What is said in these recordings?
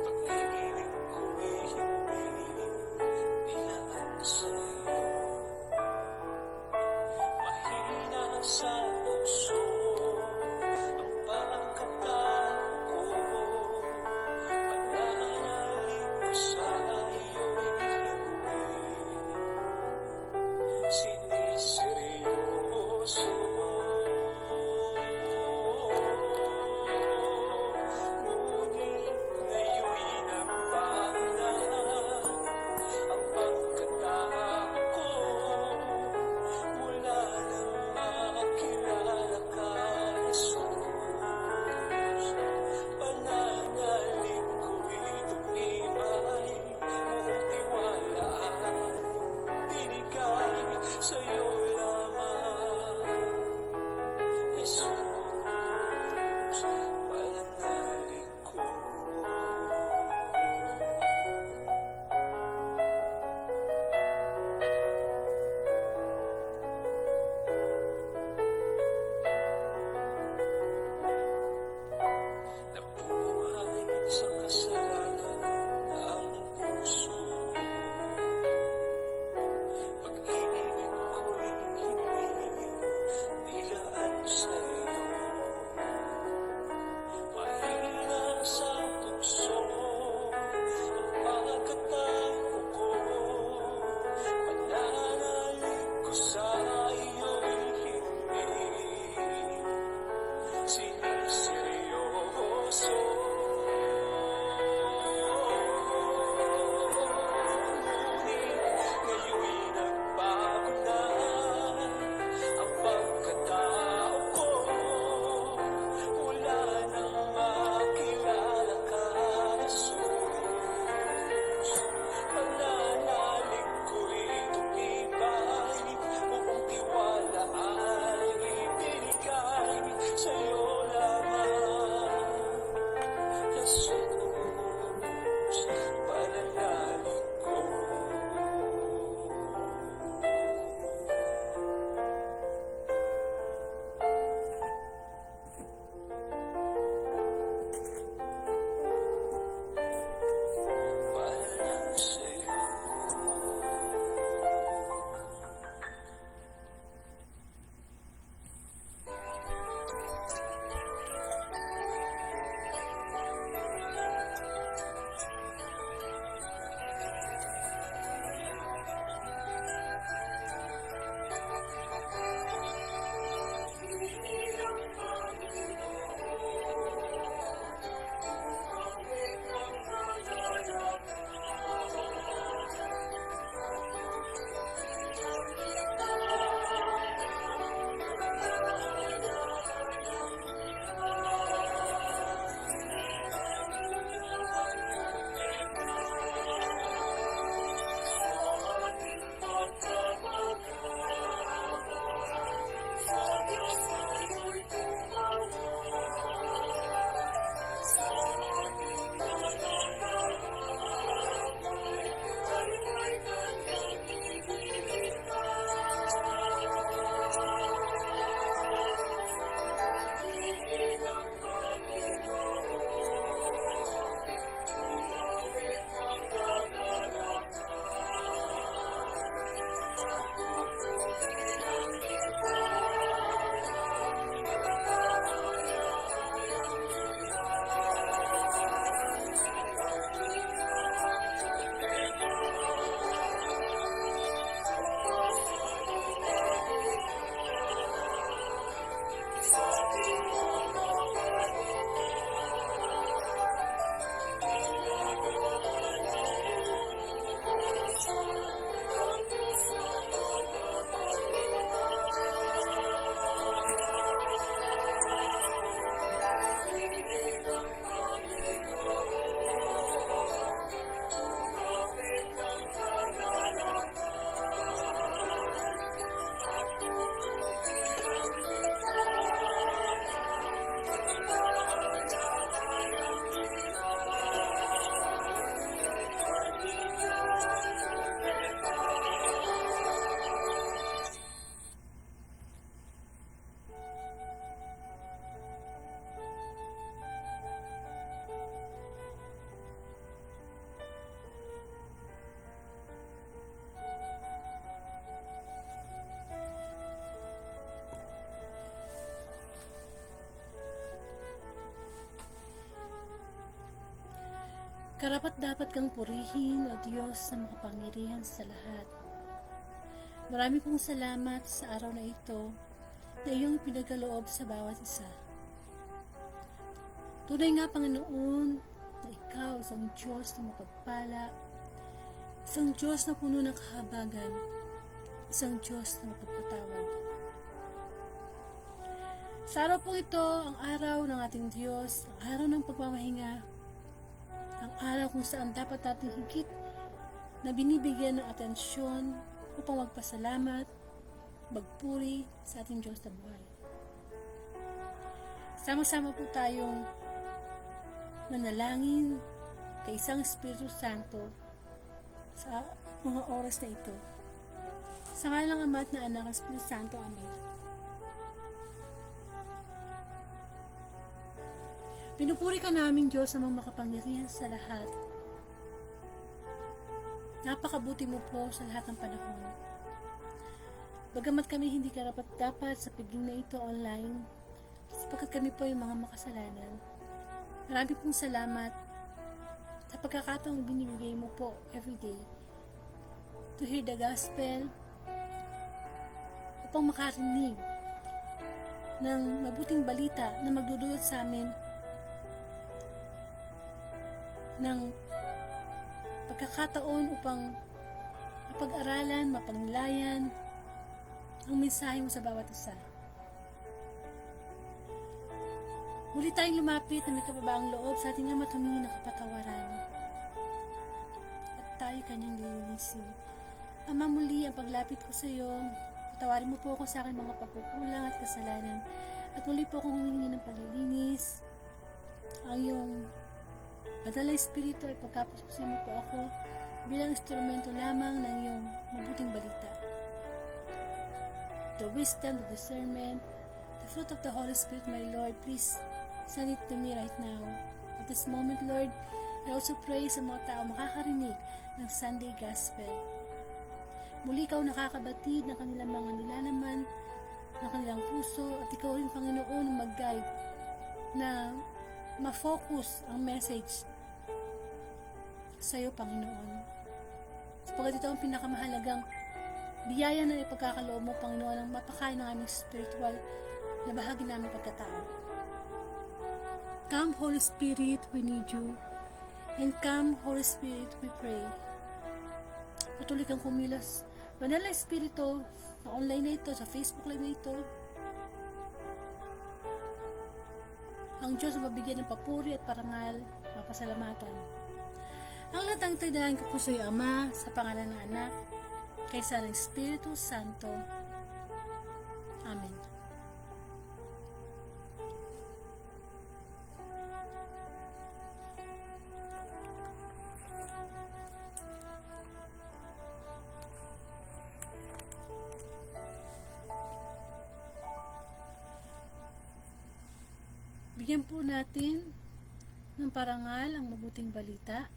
Pag-ibig ko'y hindi nilaan sa'yo. Mahina sa tukso ang pagkatao ko. Pananalig ko sa'yo'y hindi siniseryoso. Ngunit ngayon'y nagbago na ang pagkatao ko. Mula nang makilala ka, Jesus, pananalig ko'y tumibay. Buong tiwala ang binigay sa'yo lamang, Jesus, pananalig ko. Nabuhay sa kasalanan ang puso. Pag-ibig ko'y hindi nilaan sa'yo. Mahina sa tukso ang pagkatao ko. Pananalig ko sa'yo'y hindi siniseryoso. Ngunit ngayon'y nagbago na ang pagkatao ko. Mula nang makilala ka, Jesus, pananalig ko'y tumibay. Buong tiwala ay ibinigay sa'yo lamang, Jesus, pananalig ko. Para lang sa'yo. Karapat dapat kang purihin, O Diyos na makapangyarihan sa lahat. Marami pong salamat sa araw na ito na iyong pinagkaloob sa bawat isa. Tunay nga, Panginoon, na ikaw isang Diyos na mapagpala, isang Diyos na puno ng kahabagan, isang Diyos na mapagpatawad. Sa araw po ito, ang araw ng ating Diyos, ang araw ng pagmamahinga, ang araw kung saan dapat natin higit na binibigyan ng atensyon upang magpasalamat, magpuri sa ating Diyos na buhay. Sama-sama po tayong manalangin kay isang Espiritu Santo sa mga oras na ito. Sa ngalan ng Ama at ng Anak at Espiritu Santo. Amen. Pinupuri ka namin, Diyos, na makapangyarihan sa lahat. Napakabuti mo po sa lahat ng panahon. Bagamat kami hindi karapat-dapat sa piging na ito online, sapagkat kami po yung mga makasalanan. Marami pong salamat sa pagkakataong binibigay mo po everyday to hear the gospel, upang makarinig ng mabuting balita na magdudulot sa amin ng pagkakataon upang mapag-aralan, mapangnilayan ang mensahe mo sa bawat isa. Muli tayong lumapit na may kababaang loob sa ating Ama at humingi ng kapatawaran. At tayo kanyang lilinisin. Ama, muli ang paglapit ko sa iyo, patawarin mo po ako sa aking mga pagkukulang at kasalanan. At muli po akong humingi ng paglilinis. Ang iyong Banal na Espiritu ay pagkapusin mo po ako bilang instrumento lamang ng iyong mabuting balita. The wisdom, the discernment, the fruit of the Holy Spirit, my Lord, please send it to me right now. At this moment, Lord, I also pray sa mga tao makakarinig ng Sunday Gospel. Muli ikaw nakakabatid ng kanilang mga nilalaman, ng kanilang puso, at ikaw rin, Panginoon, mag-guide na ma-focus ang message sa iyo, Panginoon. Sapagkat ito ang pinakamahalagang biyaya na ipagkakaloob mo, Panginoon, ang mapakain ng aming spiritual na bahagi namin pagkatao. Come, Holy Spirit, we need you. And come, Holy Spirit, we pray. Patuloy kang kumilos. Banal na Espiritu, sa online na ito, sa Facebook live na ito, ang Diyos ang mabigyan ng papuri at parangal, mapasalamatan. Ang latang tagdahan ko po sa iyo, Ama, sa pangalan ng Anak, kaysa ng Espiritu Santo. Amen. Bigyan po natin ng parangal ang mabuting balita.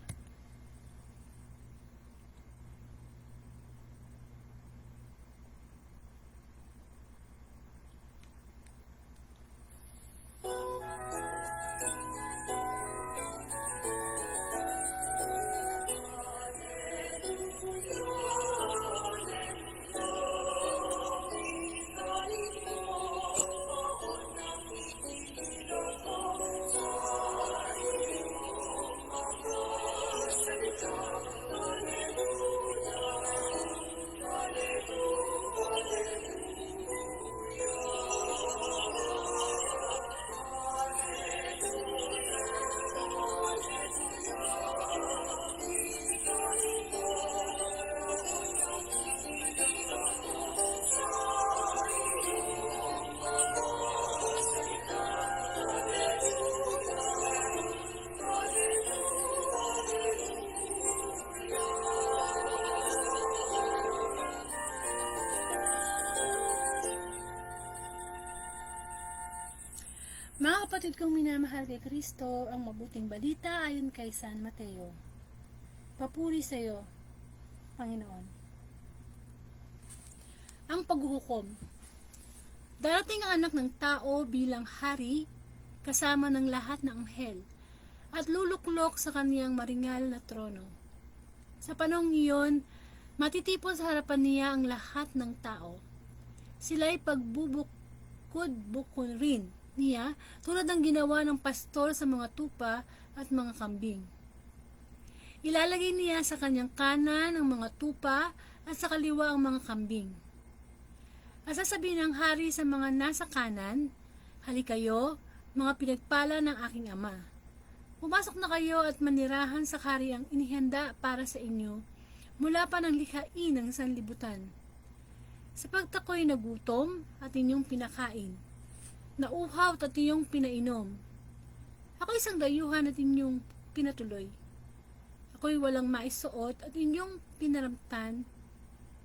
Mga kapatid kong minamahal kay Kristo, ang mabuting balita ayon kay San Mateo. Papuri sa iyo, Panginoon. Ang paghuhukom. Darating ang anak ng tao bilang hari, kasama ng lahat ng anghel, at luluklok sa kaniyang maringal na trono. Sa panahong iyon, matitipon sa harapan niya ang lahat ng tao. Sila'y pagbubukod-bukod rin niya tulad ng ginawa ng pastor sa mga tupa at mga kambing. Ilalagay niya sa kanyang kanan ang mga tupa at sa kaliwa ang mga kambing. At sasabihin ng hari sa mga nasa kanan, "Halikayo, mga pinagpala ng aking ama. Pumasok na kayo at manirahan sa kahariang inihanda para sa inyo mula pa ng likhain ng sanlibutan. Sapagkat ako'y nagutom at inyong pinakain, nauhaw at inyong pinainom. Ako'y isang dayuhan at inyong pinatuloy. Ako'y walang maisuot at inyong pinaramtan,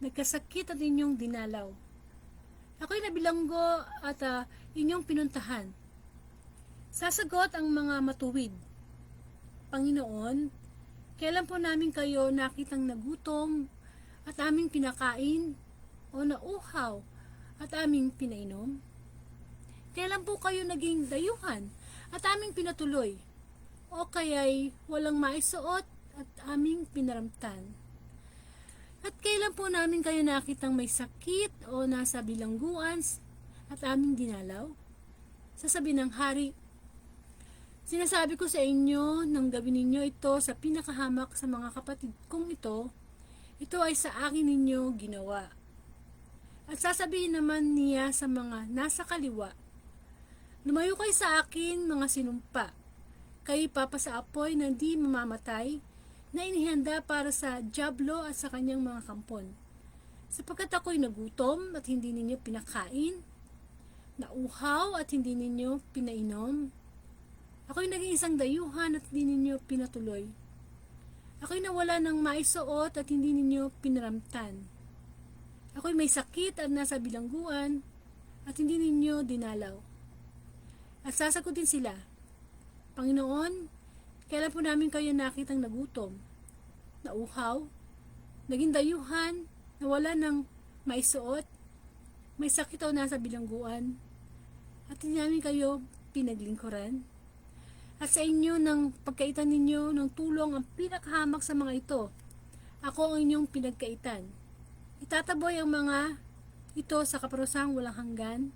nagkasakit at inyong dinalaw. Ako'y nabilanggo at inyong pinuntahan." Sasagot ang mga matuwid, "Panginoon, kailan po namin kayo nakitang nagutom at aming pinakain o nauhaw at aming pinainom? Kailan po kayo naging dayuhan at aming pinatuloy o kaya'y walang maisuot at aming pinaramtan? At kailan po namin kayo nakitang may sakit o nasa bilangguan at aming dinalaw?" Sasabihin ng hari, "Sinasabi ko sa inyo, nang gawin ninyo ito sa pinakahamak sa mga kapatid kong ito ay sa akin ninyo ginawa." At sasabihin naman niya sa mga nasa kaliwa, "Lumayo kayo sa akin, mga sinumpa. Kayo papasa apoy na di mamamatay, na inihanda para sa dyablo at sa kanyang mga kampon. Sapagkat ako'y nagutom at hindi ninyo pinakain, nauhaw at hindi ninyo pinainom. Ako'y naging isang dayuhan at hindi ninyo pinatuloy. Ako'y nawala ng maisuot at hindi ninyo pinaramtan. Ako'y may sakit at nasa bilangguan at hindi ninyo dinalaw." At sasagutin sila, "Panginoon, kailan po namin kayo nakitang nagutom, nauhaw, naging dayuhan, nawala ng maisuot, may sakit o nasa bilangguan, at hindi namin kayo pinaglingkuran? At sa inyo ng pagkaitan ninyo ng tulong ang pinakahamak sa mga ito, ako ang inyong pinagkaitan. Itataboy ang mga ito sa kaparusang walang hanggan,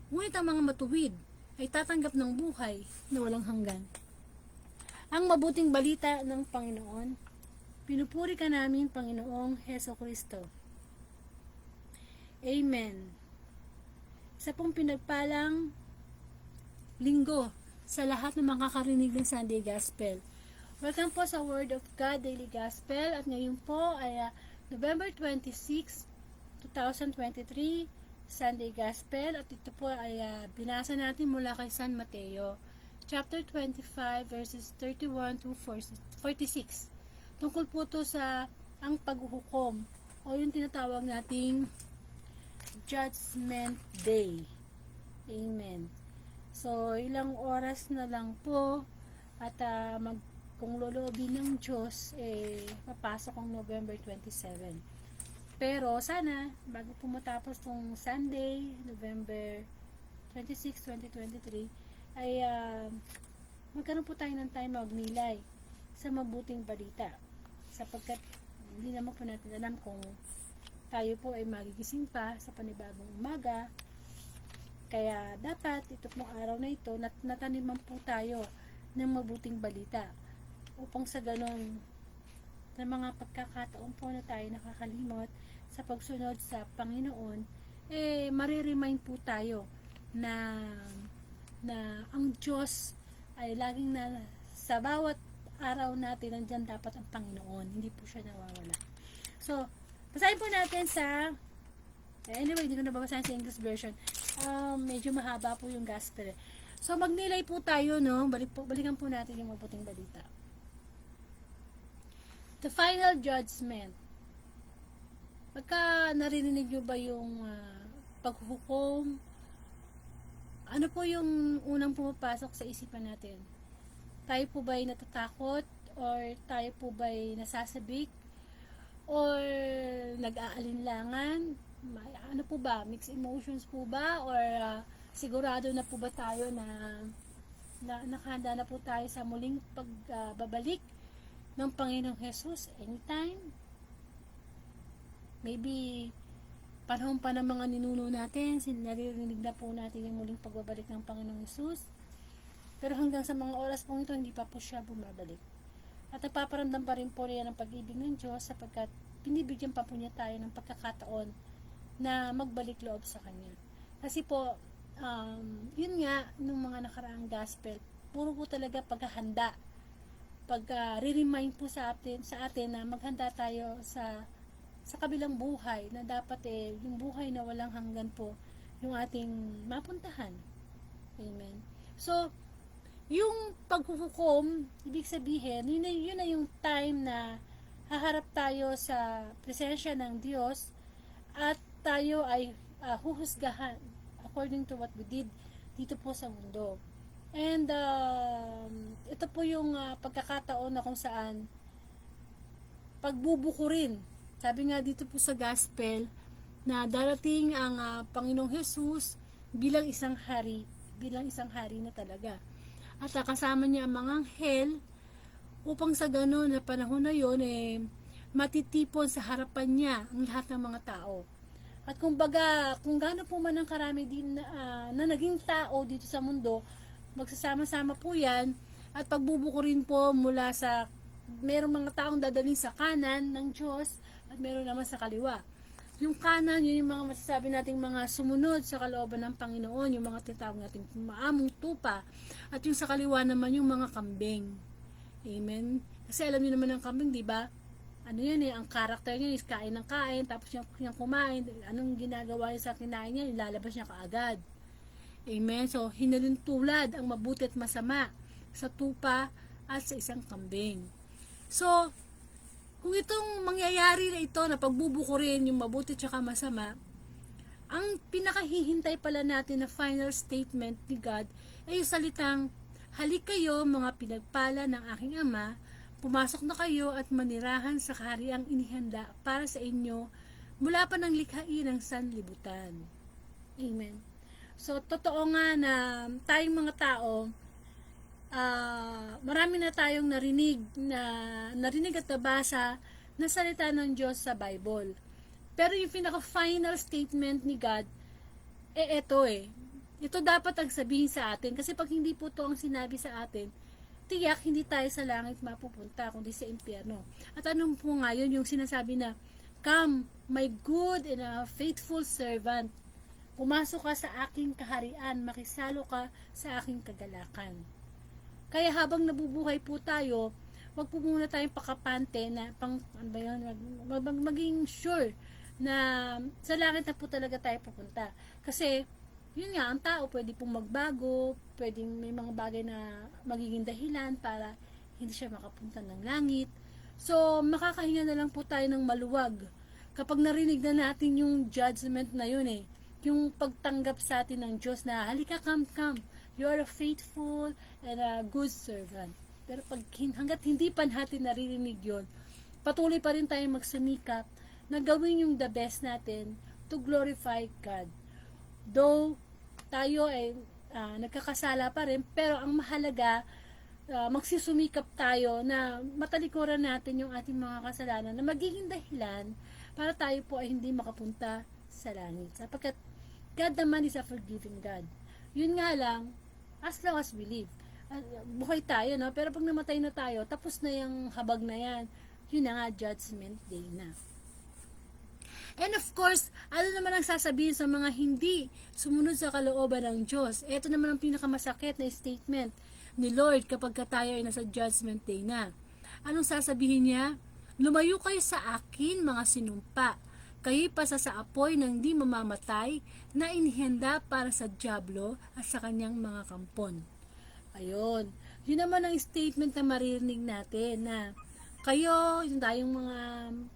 ngunit ang mga matuwid ay tatanggap ng buhay na walang hanggan." Ang mabuting balita ng Panginoon. Pinupuri ka namin, Panginoong Hesukristo. Amen. Sa pong pinagpalang linggo sa lahat ng makakarinig ng Sunday Gospel. Welcome po sa Word of God Daily Gospel, at ngayon po ay November 26, 2023, Sunday Gospel, at ito po ay binasa natin mula kay San Mateo chapter 25 verses 31 to 46. Tungkol po to sa ang paghuhukom o yung tinatawag nating Judgment Day. Amen. So, ilang oras na lang po at kung loloobin ng Diyos, papasok ang November 27. Pero sana, bago po matapos tong Sunday, November 26, 2023, ay magkaroon po tayo ng time magnilay sa mabuting balita, sapagkat hindi naman po natin alam kung tayo po ay magigising pa sa panibagong umaga. Kaya dapat ito pong araw na ito nataniman po tayo ng mabuting balita, upang sa ganon na mga pagkakataon po na tayo nakakalimot sa pagsunod sa Panginoon, mariremind po tayo na ang Diyos ay laging sa bawat araw natin nandyan dapat ang Panginoon, hindi po siya nawawala. So, basahin po natin sa anyway, hindi ko nababasahin sa English version. Medyo mahaba po yung gospel. So, magnilay po tayo, no? Balikan po natin yung mabuting balita. The final judgment. Pagka narinig nyo ba yung paghuhukom, ano po yung unang pumapasok sa isipan natin? Tayo po ba'y natatakot? Or tayo po ba'y nasasabik? Or nag-aalinlangan? Ano po ba? Mixed emotions po ba? Or sigurado na po ba tayo na nakahanda na po tayo sa muling pagbabalik ng Panginoong Jesus anytime. Maybe panahon pa ng mga ninuno natin, naririnig na po natin yung muling pagbabalik ng Panginoong Jesus. Pero hanggang sa mga oras po ito, hindi pa po siya bumabalik. At nagpaparamdam pa rin po riyan ng pag-ibig ng Diyos sapagkat binibigyan pa po niya tayo ng pagkakataon na magbalik loob sa Kanya. Kasi po, yun nga, nung mga nakaraang gospel, puro po talaga paghahanda. Re-remind po sa atin na maghanda tayo sa kabilang buhay, na dapat yung buhay na walang hanggan po, yung ating mapuntahan. Amen. So, yung paghuhukom, ibig sabihin, yun na yung time na haharap tayo sa presensya ng Diyos at tayo ay huhusgahan according to what we did dito po sa mundo. And ito po yung pagkakataon na kung saan pagbubuko rin. Sabi nga dito po sa gospel na darating ang Panginoong Jesus bilang isang hari na talaga. At kasama niya ang mga anghel upang sa gano'n na panahon na yon matitipon sa harapan niya ang lahat ng mga tao. At kung gaano po man ang karami din na naging tao dito sa mundo, magsasama-sama po yan at pagbubuko rin po mula sa merong mga taong dadalhin sa kanan ng Diyos at meron naman sa kaliwa. Yung kanan, yun yung mga masasabi nating mga sumunod sa kalooban ng Panginoon, yung mga tinatawag nating maamong tupa, at yung sa kaliwa naman yung mga kambing. Amen? Kasi alam niyo naman ang kambing, di ba? Ano yun ang karakter niya is kain ng kain, tapos yung kumain, anong ginagawa niya sa kinain niya, ilalabas niya kaagad. Amen? So, hinalintulad ang mabuti at masama sa tupa at sa isang kambing. So, kung itong mangyayari na ito na pagbubuko rin yung mabuti at masama, ang pinakahihintay pala natin na final statement ni God ay yung salitang, "Halik kayo mga pinagpala ng aking Ama, pumasok na kayo at manirahan sa kahariang inihanda para sa inyo mula pa ng likhain ng sanlibutan." Amen. So, totoo nga na tayong mga tao, marami na tayong narinig at nabasa na salita ng Diyos sa Bible. Pero yung pinaka-final statement ni God, ito dapat ang sabihin sa atin. Kasi pag hindi po ito ang sinabi sa atin, tiyak hindi tayo sa langit mapupunta, kundi sa impyerno. At anong po nga yun, yung sinasabi na, "Come, my good and faithful servant. Pumasok ka sa aking kaharian, makisalo ka sa aking kagalakan." Kaya habang nabubuhay po tayo, wag po muna tayong pakapante na maging sure na sa langit na po talaga tayo pupunta. Kasi, yun nga, ang tao pwede pong magbago, pwedeng may mga bagay na magiging dahilan para hindi siya makapunta ng langit. So, makakahinga na lang po tayo ng maluwag kapag narinig na natin yung judgment na yun yung pagtanggap sa atin ng Diyos na, "Halika, come. You are a faithful and a good servant." Pero hanggat hindi pa natin naririnig yun, patuloy pa rin tayong magsunikap na gawin yung the best natin to glorify God. Though tayo ay nagkakasala pa rin, pero ang mahalaga, magsusumikap tayo na matalikuran natin yung ating mga kasalanan na magiging dahilan para tayo po ay hindi makapunta sa langit. Sapagkat God naman is a forgiving God. Yun nga lang, as long as we live, buhay tayo, no? Pero pag namatay na tayo, tapos na yung habag na yan, yun na nga, judgment day na. And of course, ano naman ang sasabihin sa mga hindi sumunod sa kalooban ng Diyos? Ito naman ang pinakamasakit na statement ni Lord kapag tayo ay nasa judgment day na. Anong sasabihin niya? "Lumayo kayo sa akin, mga sinumpa. Kayo'y pasa sa apoy ng di mamamatay na inihanda para sa dyablo at sa kanyang mga kampon." Ayun. Yun naman ang statement na maririnig natin na kayo, yung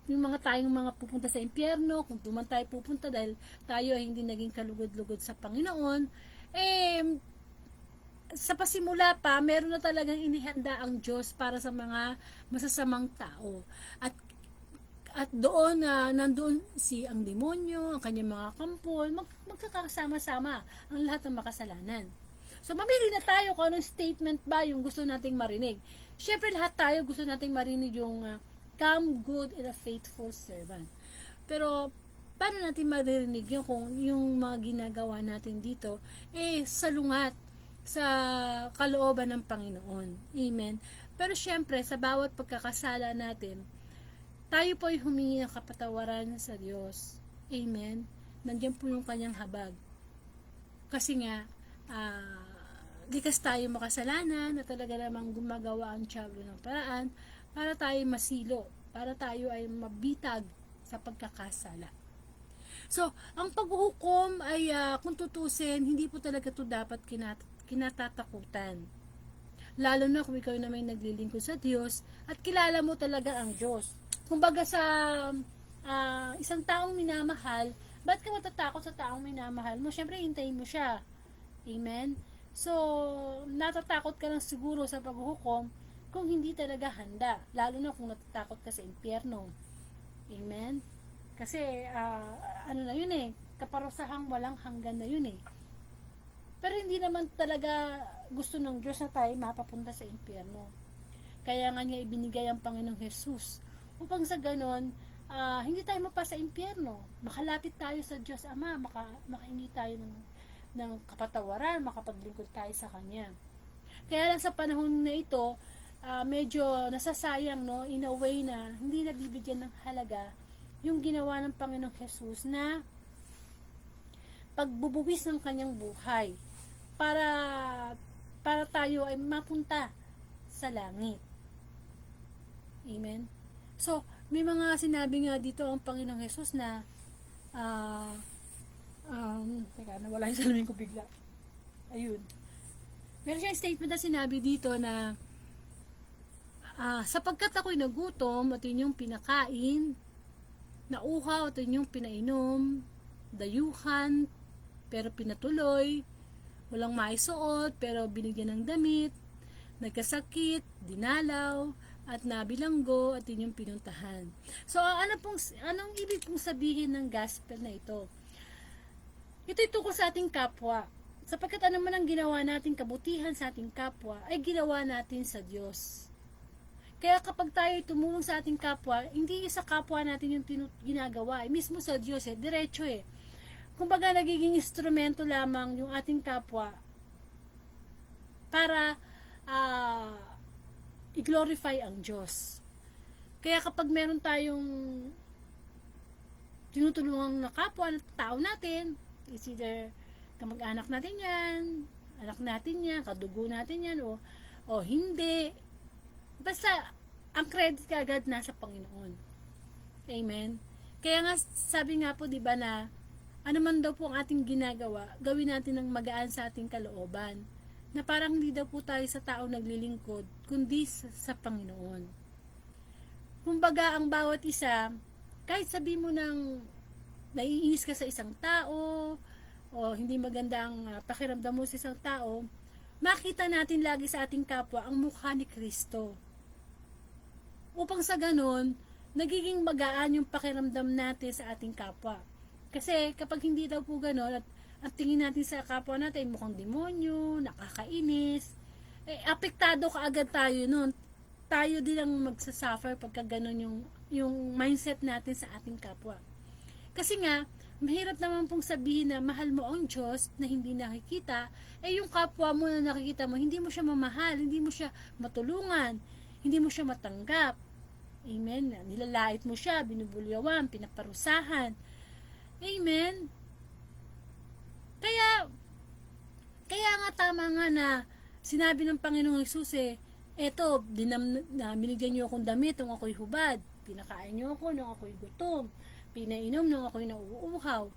mga tayong mga pupunta sa impyerno, kung duman tayo pupunta dahil tayo ay hindi naging kalugod-lugod sa Panginoon, sa pasimula pa, meron na talagang inihanda ang Diyos para sa mga masasamang tao. At doon nandoon ang demonyo, ang kanyang mga kampon, magkakasama-sama ang lahat ng makasalanan. So, mamili na tayo kung anong statement ba yung gusto nating marinig. Siyempre, lahat tayo gusto nating marinig yung come good and a faithful servant. Pero, paano natin maririnig yun kung yung mga ginagawa natin dito salungat sa kalooban ng Panginoon. Amen. Pero syempre, sa bawat pagkakasala natin, tayo po ay humingi ng kapatawaran sa Diyos. Amen. Nandiyan po yung kanyang habag. Kasi nga, likas tayo makasalanan na talaga namang gumagawa ang tiyablo ng paraan para tayo masilo, para tayo ay mabitag sa pagkakasala. So, ang paghuhukom ay kung tutusin, hindi po talaga ito dapat kinatatakutan. Lalo na kung ikaw na may naglilingkod sa Diyos at kilala mo talaga ang Diyos. Kumbaga sa isang taong minamahal, ba't ka matatakot sa taong minamahal mo? Siyempre, hintayin mo siya. Amen? So, natatakot ka lang siguro sa paghuhukom kung hindi talaga handa. Lalo na kung natatakot ka sa impyerno. Amen? Kasi, ano na yun kaparusahang walang hanggan na yun Pero hindi naman talaga gusto ng Diyos na tayo mapapunta sa impyerno. Kaya nga niya ibinigay ang Panginoong Jesus upang sa ganon, hindi tayo mapasa impyerno. Makalapit tayo sa Diyos Ama, makahingi tayo ng kapatawaran, makapaglingkod tayo sa Kanya. Kaya lang sa panahon na ito, medyo nasasayang in a way na hindi nabibigyan ng halaga yung ginawa ng Panginoong Jesus na pagbubuwis ng kanyang buhay para tayo ay mapunta sa langit. Amen? So, may mga sinabi nga dito ang Panginoong Jesus na teka, nawala yung salamin ko bigla. Ayun. Meron siyang statement na sinabi dito na sapagkat ako'y nagutom at inyong pinakain, nauhaw at inyong pinainom, dayuhan pero pinatuloy, walang maisuot pero binigyan ng damit, nagkasakit, dinalaw, at nabilanggo at inyong pinuntahan. So, anong ibig pong sabihin ng gospel na ito? Ito'y tungkol sa ating kapwa. Sapagkat ano man ang ginawa natin kabutihan sa ating kapwa, ay ginawa natin sa Diyos. Kaya kapag tayo tumulong sa ating kapwa, hindi sa kapwa natin yung ginagawa, mismo sa Diyos diretso Kumbaga nagiging instrumento lamang yung ating kapwa para i-glorify ang Diyos. Kaya kapag meron tayong tinutulungan na kapwa na tao natin, it's either kamag-anak natin yan, anak natin yan, kadugo natin yan, o hindi. Basta, ang credit kaagad nasa Panginoon. Amen? Kaya nga, sabi nga po, diba na, ano man daw po ang ating ginagawa, gawin natin ng magaan sa ating kalooban. Na parang hindi daw po tayo sa tao naglilingkod, kundi sa Panginoon. Kumbaga, ang bawat isa, kahit sabi mo nang naiinis ka sa isang tao, o hindi maganda ang pakiramdam mo sa isang tao, makita natin lagi sa ating kapwa ang mukha ni Kristo. Upang sa ganon, nagiging magaan yung pakiramdam natin sa ating kapwa. Kasi kapag hindi daw po ganon, at tingin natin sa kapwa natin, mukhang demonyo, nakakainis, apektado kaagad tayo nun. Tayo din ang magsasuffer pagka ganon yung mindset natin sa ating kapwa. Kasi nga, mahirap naman pong sabihin na mahal mo ang Diyos na hindi nakikita, yung kapwa mo na nakikita mo, hindi mo siya mamahal, hindi mo siya matulungan, hindi mo siya matanggap. Amen. Nilalait mo siya, binubulyawan, pinaparusahan. Amen. Kaya nga tama nga na sinabi ng Panginoong Jesus eto, binigyan niyo akong damit nung ako'y hubad, pinakain niyo ako nung ako'y gutom, pinainom nung ako'y nauuhaw.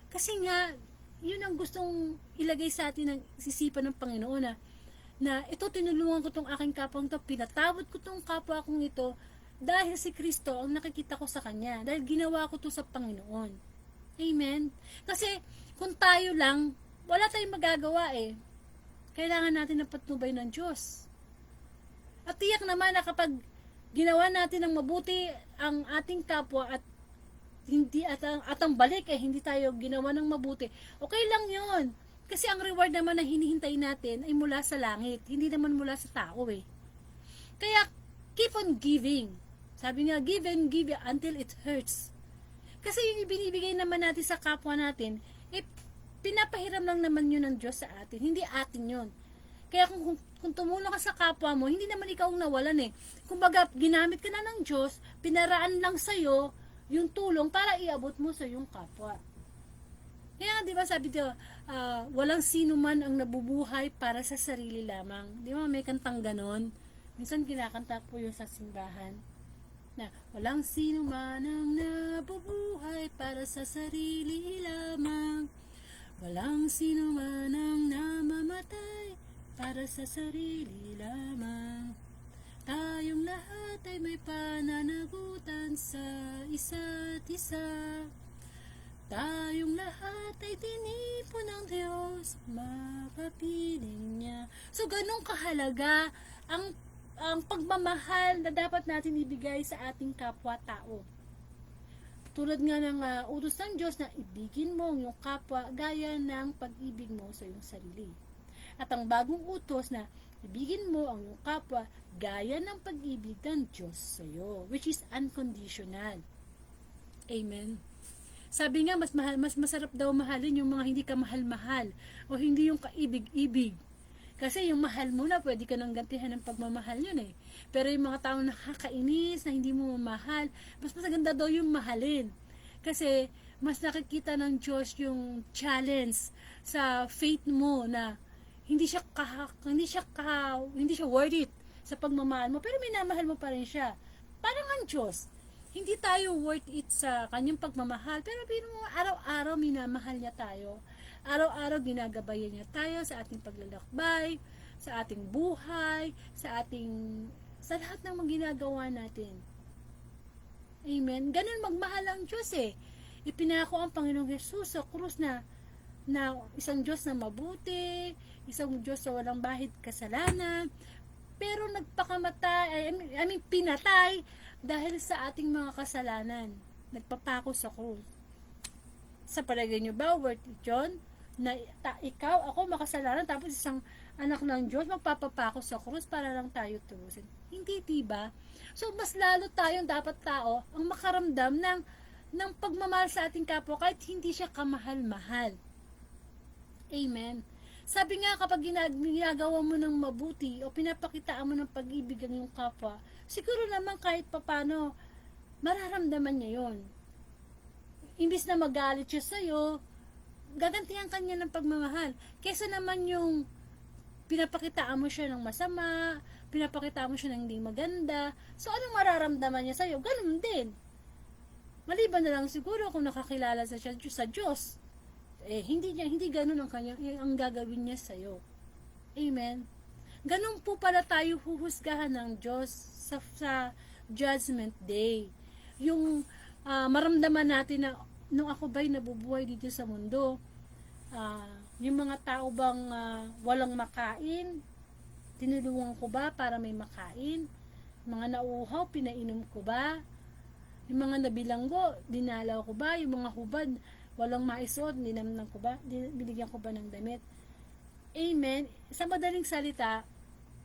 Kasi nga, yun ang gustong ilagay sa atin ng sisipan ng Panginoon na ito, tinulungan ko tong aking kapwang to, pinatawad ko tong kapwa kong ito, dahil si Kristo ang nakikita ko sa Kanya, dahil ginawa ko to sa Panginoon. Amen? Kasi, kung tayo lang, wala tayong magagawa Kailangan natin ng patnubay ng Diyos. At tiyak naman na kapag ginawa natin ng mabuti ang ating kapwa at hindi at ang balik hindi tayo ginawa ng mabuti, okay lang 'yon. Kasi ang reward naman na hinihintay natin ay mula sa langit, hindi naman mula sa tao eh. Kaya, keep on giving. Sabi nga, give and give until it hurts. Kasi yung ibinibigay naman natin sa kapwa natin, eh, pinapahiram lang naman yun ng Diyos sa atin. Hindi atin yun. Kaya kung tumulong ka sa kapwa mo, hindi naman ikaw ang nawalan eh. Kumbaga, ginamit ka na ng Diyos, pinaraan lang sa'yo yung tulong para iabot mo sa yung kapwa. Kaya di ba sabi dito, walang sino man ang nabubuhay para sa sarili lamang. Di ba may kantang ganon? Minsan kinakanta po yung sa simbahan na walang sino man ang nabubuhay para sa sarili lamang. Walang sino man ang namamatay para sa sarili lamang. Tayong lahat ay may pananagutan sa isa't isa. Tayong lahat ay tinipon ng Diyos, makapiling niya. So, ganun kahalaga ang pagmamahal na dapat natin ibigay sa ating kapwa-tao. Tulad nga ng utos ng Diyos na ibigin mo ang iyong kapwa gaya ng pag-ibig mo sa iyong sarili. At ang bagong utos na ibigin mo ang iyong kapwa gaya ng pag-ibig ng Diyos sa iyo, which is unconditional. Amen. Sabi nga, mas masarap daw mahalin yung mga hindi ka mahal-mahal o hindi yung kaibig-ibig. Kasi yung mahal mo na, pwede ka nang gantihan ng pagmamahal yun eh. Pero yung mga taong nakakainis, na hindi mo mamahal, mas maganda daw yung mahalin. Kasi mas nakikita ng Diyos yung challenge sa faith mo na hindi siya worth it sa pagmamahal mo, pero minamahal mo pa rin siya. Parang ang Diyos, hindi tayo worth it sa kanyang pagmamahal, pero araw-araw minamahal niya tayo. Araw-araw ginagabayan niya tayo sa ating paglalakbay, sa ating buhay, sa lahat ng mga ginagawa natin. Amen. Ganun magmahal ang Diyos eh. Ipinako ang Panginoong Jesus sa krus na isang Diyos na mabuti, isang Diyos na walang bahid kasalanan, pero pinatay dahil sa ating mga kasalanan. Nagpapako sa krus. Sa palagay nyo ba, worth it yun? Na ikaw, ako makasalanan, tapos isang anak ng Diyos magpapapako sa krus para lang tayo turusin. Hindi, diba? So, mas lalo tayong dapat tao ang makaramdam ng pagmamahal sa ating kapwa kahit hindi siya kamahal-mahal. Amen. Sabi nga, kapag ginagawa mo ng mabuti o pinapakitaan mo ng pag-ibig ang iyong kapwa, siguro naman kahit papano, mararamdaman niya yon. Imbis na magalit siya sa'yo, gagantihan ka niya ng pagmamahal. Kesa naman yung pinapakitaan mo siya ng masama, pinapakitaan mo siya ng hindi maganda, so anong mararamdaman niya sa'yo? Ganun din. Maliban na lang siguro kung nakakilala sa Diyos. Hindi ganun ang gagawin niya sa'yo. Amen. Ganun po pala tayo huhusgahan ng Diyos sa Judgment Day. Yung maramdaman natin na nung ako ba'y nabubuhay dito sa mundo, yung mga tao bang walang makain, tinulungan ko ba para may makain? Mga nauuhaw, pinainom ko ba? Yung mga nabilanggo, dinalaw ko ba? Yung mga hubad, walang maisuot, dinamnam ko ba? Binigyan ko ba ng damit? Amen. Sa madaling salita,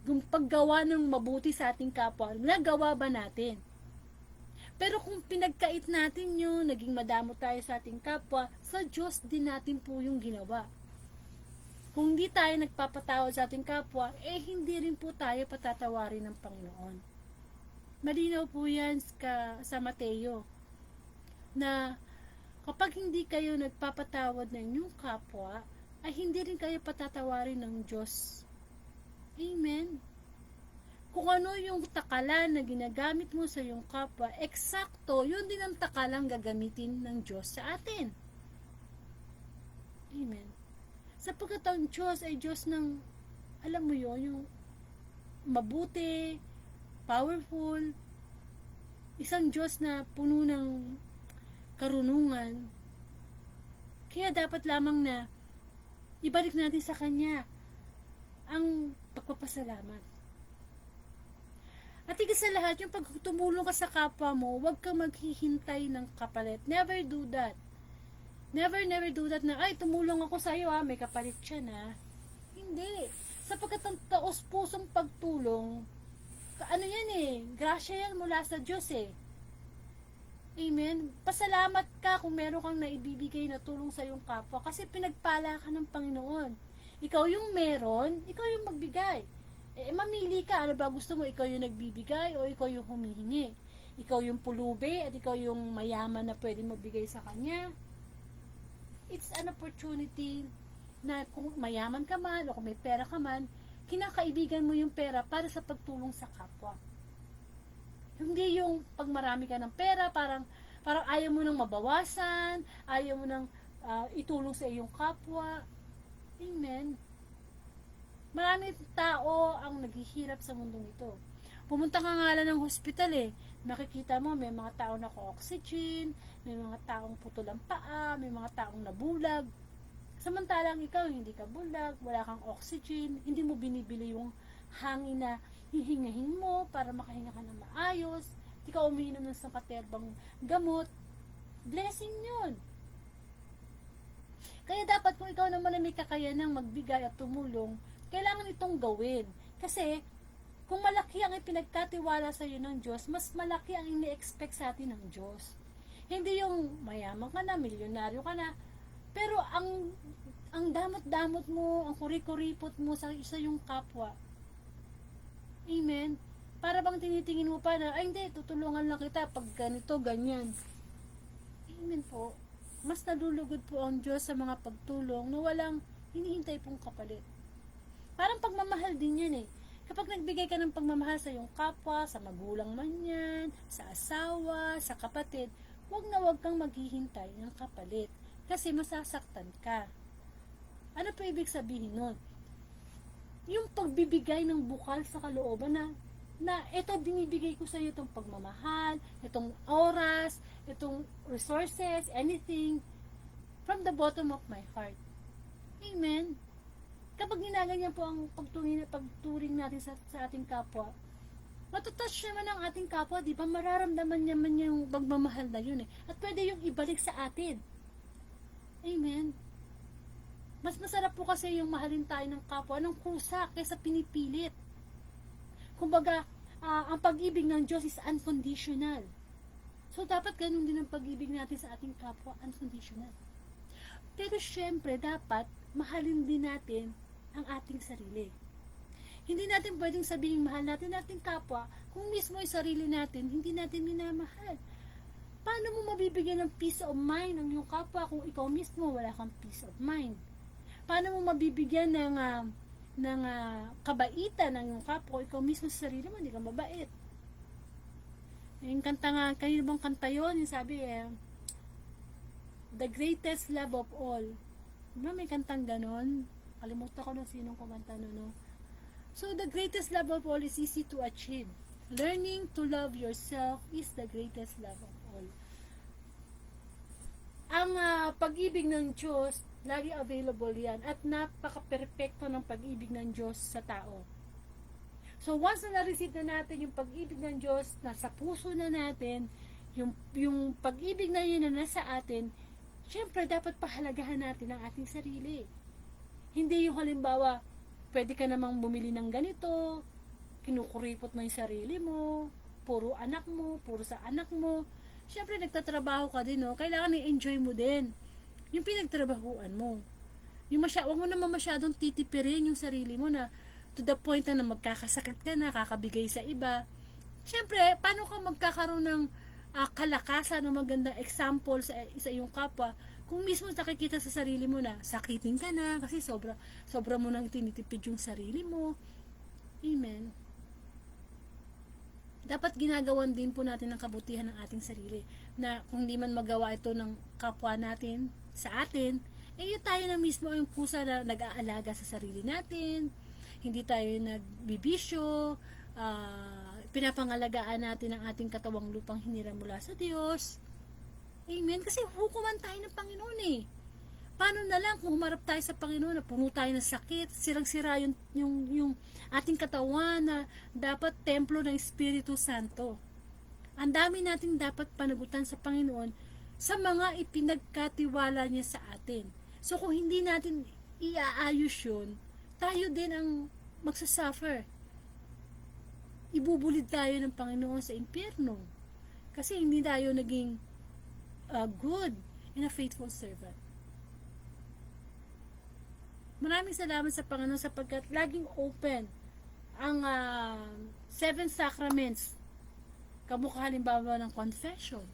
yung paggawa ng mabuti sa ating kapwa, nagawa ba natin? Pero kung pinagkait natin yun, naging madamo tayo sa ating kapwa, sa Diyos din natin po yung ginawa. Kung hindi tayo nagpapatawad sa ating kapwa, hindi rin po tayo patatawarin ng Panginoon. Malinaw po yan sa Mateo, na kapag hindi kayo nagpapatawad ng inyong kapwa, ay hindi rin kayo patatawarin ng Diyos. Amen. Kung ano yung takalan na ginagamit mo sa iyong kapwa, eksakto, yun din ang takalang gagamitin ng Diyos sa atin. Amen. Sapagkat ang Diyos ay Diyos ng, alam mo yun, yung mabuti, powerful, isang Diyos na puno ng karunungan. Kaya dapat lamang na ibalik natin sa Kanya ang pagpapasalamat. At higit sa lahat, yung pag tumulong ka sa kapwa mo, huwag kang maghihintay ng kapalit. Never do that. Never, never do that na, ay, tumulong ako sa iyo may kapalit siya na. Hindi. Sapagkat ang taos pusong pagtulong, ano yan grasya yan mula sa Diyos Amen. Pasalamat ka kung meron kang naibibigay na tulong sa iyong kapwa kasi pinagpala ka ng Panginoon. Ikaw yung meron, ikaw yung magbigay. Mamili ka, ano ba gusto mo? Ikaw yung nagbibigay o ikaw yung humihingi? Ikaw yung pulubi at ikaw yung mayaman na pwede magbigay sa kanya? It's an opportunity na kung mayaman ka man o kung may pera ka man, kinakaibigan mo yung pera para sa pagtulong sa kapwa. Hindi yung pag marami ka ng pera, parang ayaw mo nang mabawasan, ayaw mo nang itulong sa iyong kapwa. Amen. Marami tao ang naghihirap sa mundong ito. Pumunta ka nga lang ng hospital makikita mo may mga tao na oxygen, may mga taong putol ang paa, may mga taong nabulag. Samantalang ikaw hindi ka bulag, wala kang oxygen, hindi mo binibili yung hangin na hihingahin mo para makahinga ka ng maayos, hindi ka umiinom ng sangkaterbang gamot. Blessing yun. Kaya dapat kung ikaw naman na may kakayanang magbigay at tumulong, kailangan itong gawin. Kasi kung malaki ang ipinagkatiwala sa iyo ng Diyos, mas malaki ang ini-expect sa atin ng Diyos. Hindi yung mayaman ka na, milyonaryo ka na, pero ang damot-damot mo, ang kuri-kuripot mo sa iyong kapwa. Amen. Para bang tinitingin mo pa na, ay hindi, tutulungan lang kita pag ganito, ganyan. Amen po. Mas nalulugod po ang Diyos sa mga pagtulong na walang hinihintay pong kapalit. Parang pagmamahal din yan Kapag nagbigay ka ng pagmamahal sa iyong kapwa, sa magulang man yan, sa asawa, sa kapatid, wag na wag kang maghihintay ng kapalit. Kasi masasaktan ka. Ano po ibig sabihin nun? Yung pagbibigay ng bukal sa kalooban na ito binibigay ko sa iyo itong pagmamahal, itong oras, itong resources, anything from the bottom of my heart. Amen. Kapag ginaganyan po ang pagturing natin sa ating kapwa, matutouch naman ang ating kapwa, di ba? Mararamdaman naman yung pagmamahal na yun At pwede yung ibalik sa atin. Amen. Mas masarap po kasi yung mahalin tayo ng kapwa ng kusa kaysa pinipilit. Kumbaga, ang pag-ibig ng Diyos is unconditional. So, dapat ganun din ang pag-ibig natin sa ating kapwa, unconditional. Pero syempre, dapat mahalin din natin ang ating sarili. Hindi natin pwedeng sabihin mahal natin ating kapwa kung mismo yung sarili natin, hindi natin minamahal. Paano mo mabibigyan ng peace of mind ang iyong kapwa kung ikaw mismo wala kang peace of mind? Paano mo mabibigyan ng kabaitan ng iyong kapwa kung ikaw mismo sa sarili mo hindi ka mabait? Yung kanta nga, kanina bang kanta yun? Yung sabi the greatest love of all. Diba may kantang ganon? Kalimutan ko na sinong kumanta no? So the greatest love of all is easy to achieve. Learning to love yourself is the greatest love of all. Ang pag-ibig ng Diyos, lagi available yan at napaka-perfecto ng pag-ibig ng Diyos sa tao. So once na na-receive na natin yung pag-ibig ng Diyos, nasa puso na natin, yung pag-ibig na yun na nasa atin, syempre dapat pahalagahan natin ang ating sarili. Hindi yung halimbawa, pwede ka namang bumili ng ganito, kinukuripot mo yung sarili mo, puro anak mo, puro sa anak mo. Syempre nagtatrabaho ka din kailangan i-enjoy mo din yung pinagtrabahuan mo. Wag mo naman masyadong titipirin yung sarili mo na to the point na magkakasakit ka na, kakabigay sa iba. Siyempre, paano ka magkakaroon ng kalakasan o magandang example sa iyong kapwa kung mismo nakikita sa sarili mo na sakitin ka na kasi sobra mo nang tinitipid yung sarili mo. Amen. Dapat ginagawan din po natin ang kabutihan ng ating sarili na kung di man magawa ito ng kapwa natin sa atin, yun tayo na mismo yung pusa na nag-aalaga sa sarili natin, hindi tayo nagbibisyo, pinapangalagaan natin ang ating katawang lupang hinira mula sa Diyos. Amen? Kasi hukuman tayo ng Panginoon Paano na lang kung humarap tayo sa Panginoon na puno tayo ng sakit, sirang-sira yung ating katawan na dapat templo ng Espiritu Santo. Ang dami natin dapat panagutan sa Panginoon sa mga ipinagkatiwala niya sa atin. So kung hindi natin iaayos yun, tayo din ang magsasuffer. Ibubulid tayo ng Panginoon sa impyerno. Kasi hindi tayo naging good and a faithful servant. Maraming salamat sa Panginoon sapagkat laging open ang 7 sacraments. Kamukha halimbawa ng confession.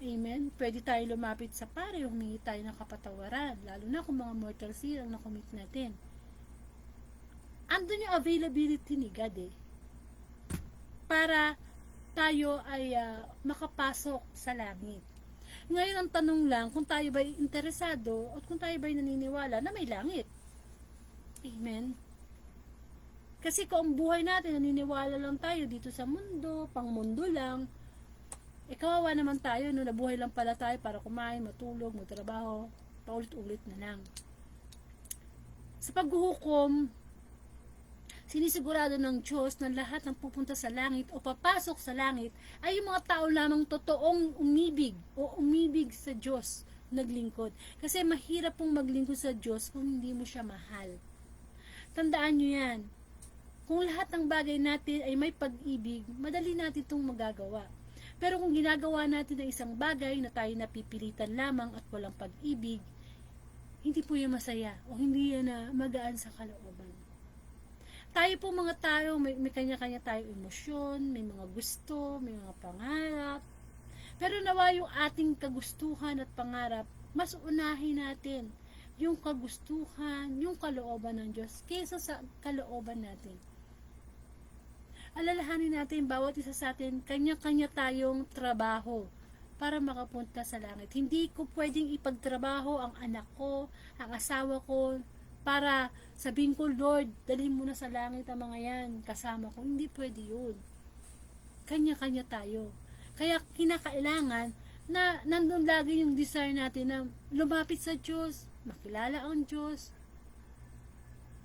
Amen. Pwede tayo lumapit sa pare, humingi tayo ng kapatawaran, lalo na kung mga mortal sin ang nakomit natin. Andun yung availability ni God para tayo ay makapasok sa langit. Ngayon ang tanong lang kung tayo ba interesado at kung tayo ba naniniwala na may langit. Amen. Kasi kung ang buhay natin naniniwala lang tayo dito sa mundo, pang mundo lang, kawawa naman tayo, no, nabuhay lang pala tayo para kumain, matulog, magtrabaho, paulit-ulit na lang. Sa paghuhukom, sinisigurado ng Diyos na lahat ng pupunta sa langit o papasok sa langit ay yung mga tao lamang totoong umibig o umibig sa Diyos, naglingkod. Kasi mahirap pong maglingkod sa Diyos kung hindi mo siya mahal. Tandaan nyo yan. Kung lahat ng bagay natin ay may pag-ibig, madali natin itong magagawa. Pero kung ginagawa natin ng isang bagay na tayo napipilitan lamang at walang pag-ibig, hindi po yan masaya o hindi yan magaan sa kalooban. Tayo po mga tao, may kanya-kanya tayong emosyon, may mga gusto, may mga pangarap. Pero nawa yung ating kagustuhan at pangarap, mas unahin natin yung kagustuhan, yung kalooban ng Diyos kaysa sa kalooban natin. Alalahanin natin bawat isa sa atin, kanya-kanya tayong trabaho para makapunta sa langit. Hindi ko pwedeng ipagtrabaho ang anak ko, ang asawa ko, para sabihin ko, Lord, dalhin mo na sa langit ang mga yan, kasama ko. Hindi pwede yun. Kanya-kanya tayo. Kaya kinakailangan na nandun lagi yung desire natin na lumapit sa Diyos, makilala ang Diyos.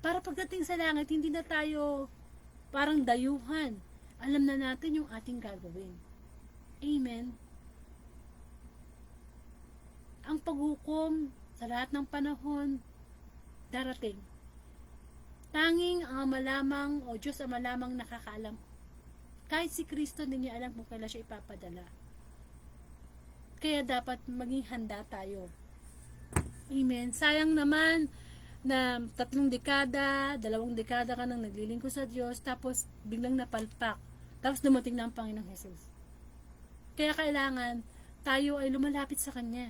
Para pagdating sa langit, hindi na tayo parang dayuhan. Alam na natin yung ating gagawin. Amen. Ang paghukom sa lahat ng panahon, darating. Tanging ang malamang o Diyos ang malamang nakakaalam. Kahit si Kristo hindi niya alam kung kailan siya ipapadala. Kaya dapat maging handa tayo. Amen. Sayang naman na 3 dekada, 2 dekada ka nang naglilingkod sa Diyos, tapos biglang napalpak. Tapos dumating na ang Panginoong Jesus. Kaya kailangan tayo ay lumalapit sa Kanya.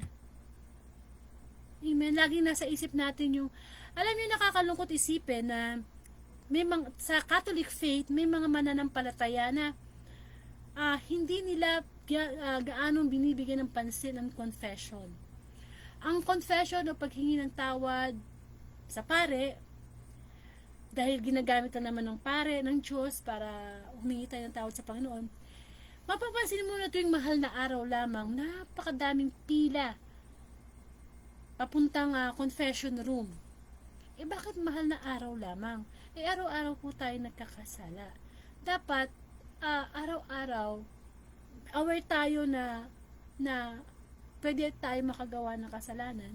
Amen. Laging nasa isip natin yung, alam niyo, nakakalungkot isipin na may sa Catholic faith, may mga mananampalataya na hindi nila gaanong binibigyan ng pansin ang confession. Ang confession o paghingi ng tawad sa pare, dahil ginagamit na naman ng pare, ng Diyos para humingi tayo ng tawad sa Panginoon, mapapansin mo na tuwing mahal na araw lamang, napakadaming pila papuntang confession room. Bakit mahal na araw lamang? Araw-araw po tayo nagkakasala. Dapat, araw-araw, aware tayo na pwede tayo makagawa ng kasalanan.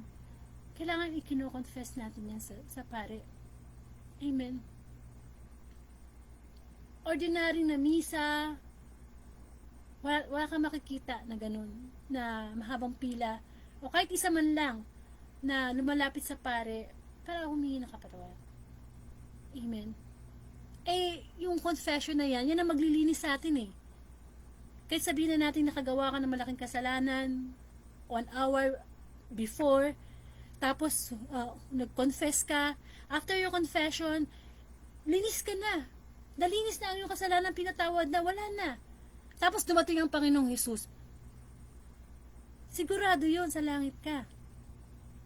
Kailangan ikino-confess natin yan sa pare. Amen. Ordinary na misa, wala kang makikita na ganun, na mahabang pila, o kahit isa man lang, na lumalapit sa pare, para humingi ng kapatawaran. Amen. Yung confession na yan ang maglilinis sa atin Kahit sabihin na natin nakagawa ka ng malaking kasalanan, 1 hour before, tapos nag-confess ka, after your confession, linis ka na. Nalinis na ang iyong kasalanan, pinatawad na, wala na. Tapos dumating ang Panginoong Jesus. Sigurado yon sa langit ka.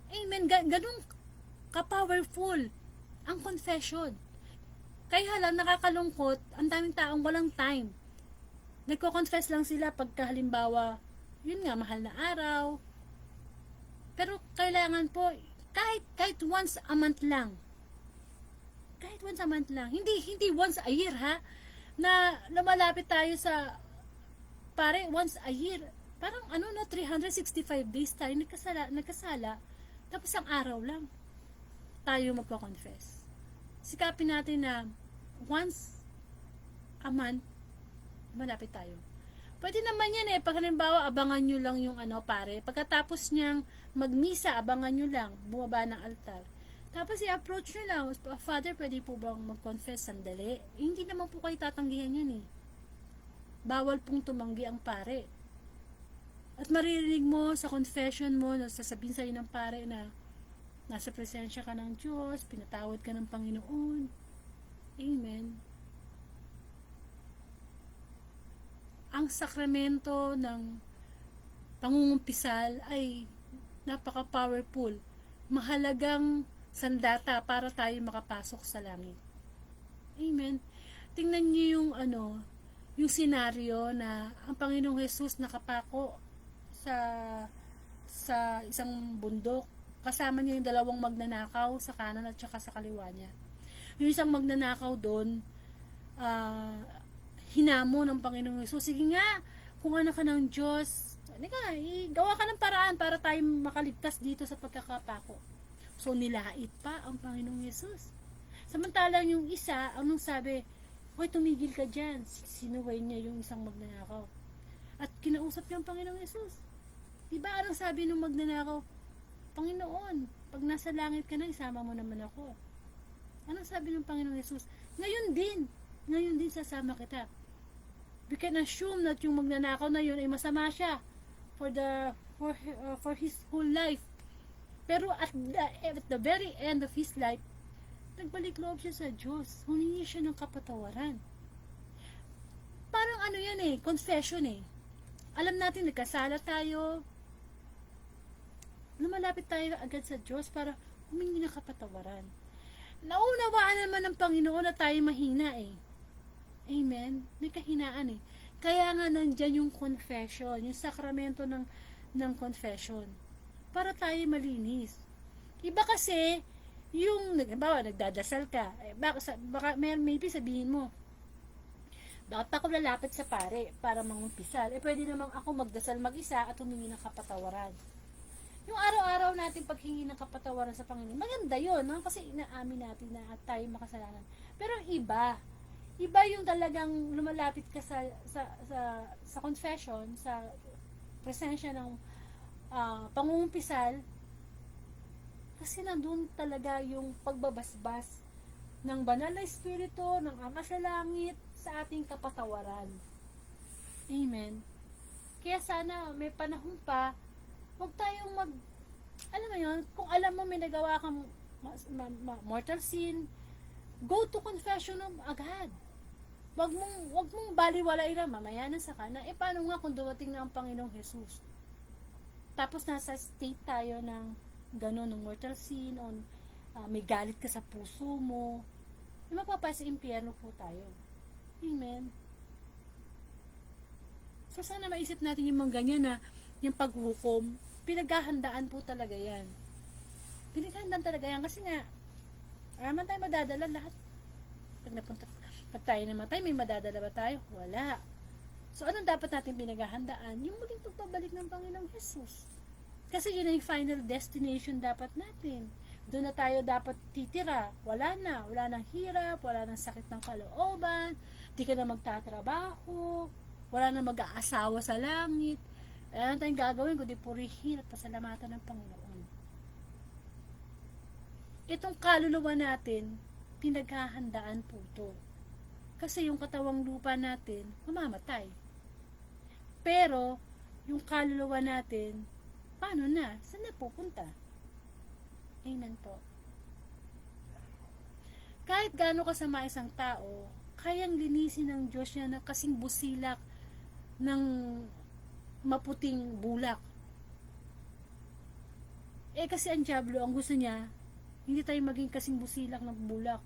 Amen. Ganun ka-powerful ang confession. Kaya lang nakakalungkot, ang daming taong walang time. Nagko-confess lang sila pagka halimbawa, yun nga, mahal na araw. Pero kailangan po, kahit once a month lang. Kahit once a month lang. Hindi once a year, ha? Na lumalapit tayo sa pare once a year. Parang ano no, 365 days tayo nagkasala, tapos ang araw lang tayo magko-confess. Sikapin natin na once a month, malapit tayo. Pwede naman yan pag halimbawa, abangan nyo lang yung pare. Pagkatapos niyang magmisa, abangan nyo lang, bumaba ng altar. Tapos i-approach nyo lang, Father, pwede po bang mag-confess sandali? Hindi naman po kayo tatanggihan yan Bawal pong tumanggi ang pare. At maririnig mo sa confession mo, na sasabihin sa'yo ng pare na nasa presensya ka ng Diyos, pinatawad ka ng Panginoon. Amen. Ang sakramento ng pangungumpisal ay napaka-powerful. Mahalagang sandata para tayo makapasok sa langit. Amen. Tingnan niyo yung senaryo na ang Panginoong Jesus nakapako sa isang bundok. Kasama niya yung dalawang magnanakaw sa kanan at saka sa kaliwa niya. Yung isang magnanakaw doon, hinamo ng Panginoong Jesus, sige nga, kung anak ka ng Diyos, gawa ka ng paraan para tayo makaligtas dito sa pagkakapako. So, nilait pa ang Panginoong Jesus. Samantalang yung isa, anong sabi, hoy, tumigil ka dyan. Sinuway niya yung isang magnanakaw. At kinausap niya ang Panginoong Jesus. Diba, anong sabi ng magnanakaw? Panginoon, pag nasa langit ka na, isama mo naman ako. Anong sabi ng Panginoong Jesus? Ngayon din sasama kita. We can assume that yung magnanakaw na yun ay masama siya for his whole life. Pero at the very end of his life, nagbalik loob siya sa Diyos. Humingi siya ng kapatawaran. Parang confession Alam natin, nagkasala tayo. Lumalapit tayo agad sa Diyos para humingi ng kapatawaran. Naunawaan naman ng Panginoon na tayo mahina Amen? May kahinaan Kaya nga nandyan yung confession, yung sakramento ng confession. Para tayo malinis. Iba kasi, yung, nagdadasal ka, baka maybe sabihin mo, bakit ako lalapit sa pare para mangumpisal? Pwede namang ako magdasal mag-isa at humingi ng kapatawaran. Yung araw-araw natin paghingi ng kapatawaran sa Panginoon, maganda yun, kasi inaamin natin na at tayo makasalanan. Pero iba yung talagang lumalapit ka sa confession, sa presensya ng pangungumpisal, kasi nandun talaga yung pagbabasbas ng banal na espiritu, ng Ama sa Langit, sa ating kapatawaran. Amen. Kaya sana may panahon pa, huwag tayong alam mo yun, kung alam mo may nagawa kang mortal sin, go to confession agad. Wag mong baliwalain na mamaya na sa kana. Paano nga kung dumating na ang Panginoong Jesus? Tapos nasa state tayo ng gano'n, ng mortal sin, may galit ka sa puso mo, mapapay sa impyerno po tayo. Amen. So sana maisip natin yung mga ganyan na yung paghukom, pinaghahandaan po talaga yan. Pinaghahandaan talaga yan kasi nga, araman tayo madadala lahat. Pag tayo namatay, may madadala ba tayo? Wala. So anong dapat natin pinaghahandaan? Yung muling pagbabalik ng Panginoong Jesus. Kasi yun ang final destination dapat natin. Doon na tayo dapat titira. Wala nang hirap, wala nang sakit ng kalooban, di ka na magtatrabaho, wala nang mag-aasawa sa langit. Ano tayong gagawin kundi purihin at pasalamatan ng Panginoon. Itong kaluluwa natin, pinaghahandaan po ito. Kasi yung katawang lupa natin, mamamatay. Pero, yung kaluluwa natin, paano na? Saan na pupunta? Amen po. Kahit gaano kasama isang tao, kayang linisin ng Diyos niya na kasing busilak ng maputing bulak. Kasi ang diablo, ang gusto niya, hindi tayo maging kasing busilak ng bulak.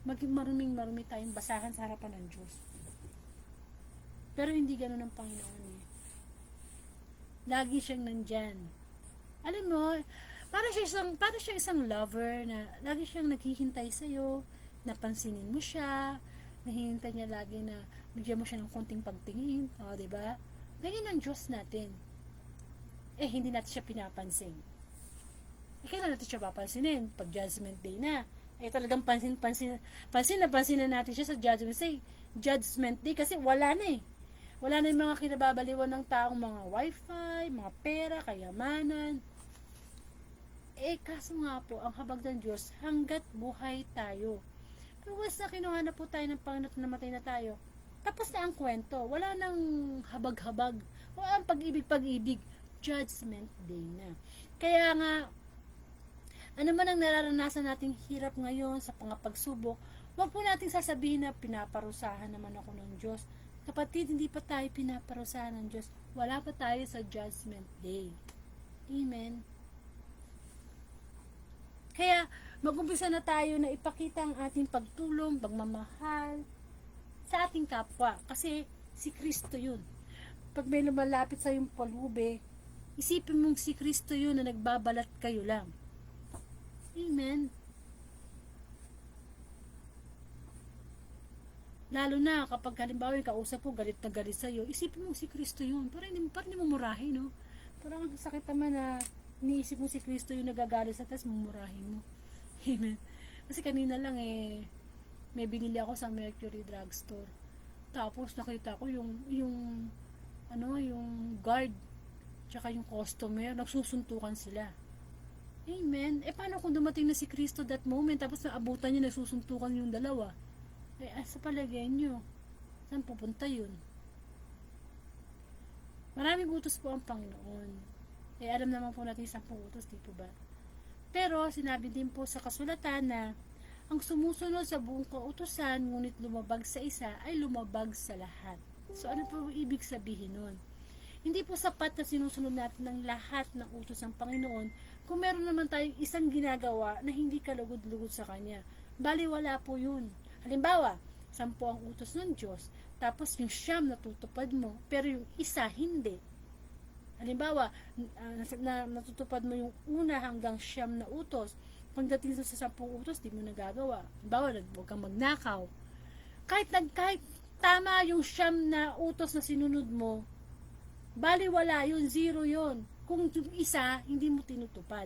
Maging maruming-marumi tayong basahan sa harapan ng Diyos. Pero hindi ganoon ang Panginoon Lagi siyang nandyan. Alam mo, para siya isang lover na lagi siyang naghihintay sa'yo, napansinin mo siya, nahihintay niya lagi na bigyan mo siya ng konting pagtingin, diba? Ganyan ang Diyos natin. Hindi natin siya pinapansin. Kailan natin siya papansinin? Pag Judgment Day na. Talagang pansin na natin siya sa Judgment Day kasi wala na eh. Wala na yung mga kinababaliwan ng taong mga wifi, mga pera, kayamanan. Kaso nga po, ang habag ng Diyos, hanggat buhay tayo. Pero once na kinuha na po tayo ng Panginoon at namatay na tayo, tapos na ang kwento. Wala nang habag-habag. Wala ang pag-ibig. Judgment Day na. Kaya nga, ano man ang nararanasan nating hirap ngayon sa mga pagsubok, huwag po nating sasabihin na pinaparusahan naman ako ng Diyos. Kapatid, hindi pa tayo pinaparusahan ng Diyos. Wala pa tayo sa Judgment Day. Amen. Kaya, mag-umpisa na tayo na ipakita ang ating pagtulong, pagmamahal sa ating kapwa. Kasi, si Kristo yun. Pag may lumalapit sa yung palube, isipin mong si Kristo yun na nagbabalat kayo lang. Amen. Lalo na kapag halimbawa yung kausap mo galit na galit sa'yo, isipin mo si Kristo yun. Parang hindi mo murahin, no? Parang sakit naman na iniisip mo si Kristo yung nagagalit sa tas mumurahin mo. Amen. Kasi kanina lang may binili ako sa Mercury Drugstore. Tapos nakita ko yung guard tsaka yung customer, nagsusuntukan sila. Amen. Paano kung dumating na si Kristo that moment, tapos naabutan niya, nagsusuntukan yung dalawa? Sa palagay nyo, saan pupunta yun? Maraming utos po ang Panginoon. Alam naman po natin 10 utos, di po ba? Pero, sinabi din po sa kasulatan na ang sumusunod sa buong kautusan, ngunit lumabag sa isa, ay lumabag sa lahat. So, ano po ibig sabihin nun? Hindi po sapat na sinusunod natin ng lahat ng utos ng Panginoon kung meron naman tayong isang ginagawa na hindi kalugod-lugod sa Kanya. Bali, wala po yun. Halimbawa, 10 ang utos ng Diyos, tapos yung 9 natutupad mo, pero yung isa hindi. Halimbawa, natutupad mo yung 1 hanggang 9 na utos, pagdating sa 10 utos, di mo nagagawa. Halimbawa, huwag kang magnakaw. Kahit tama yung 9 na utos na sinunod mo, bali wala yun, 0 yun. Kung yung isa, hindi mo tinutupad.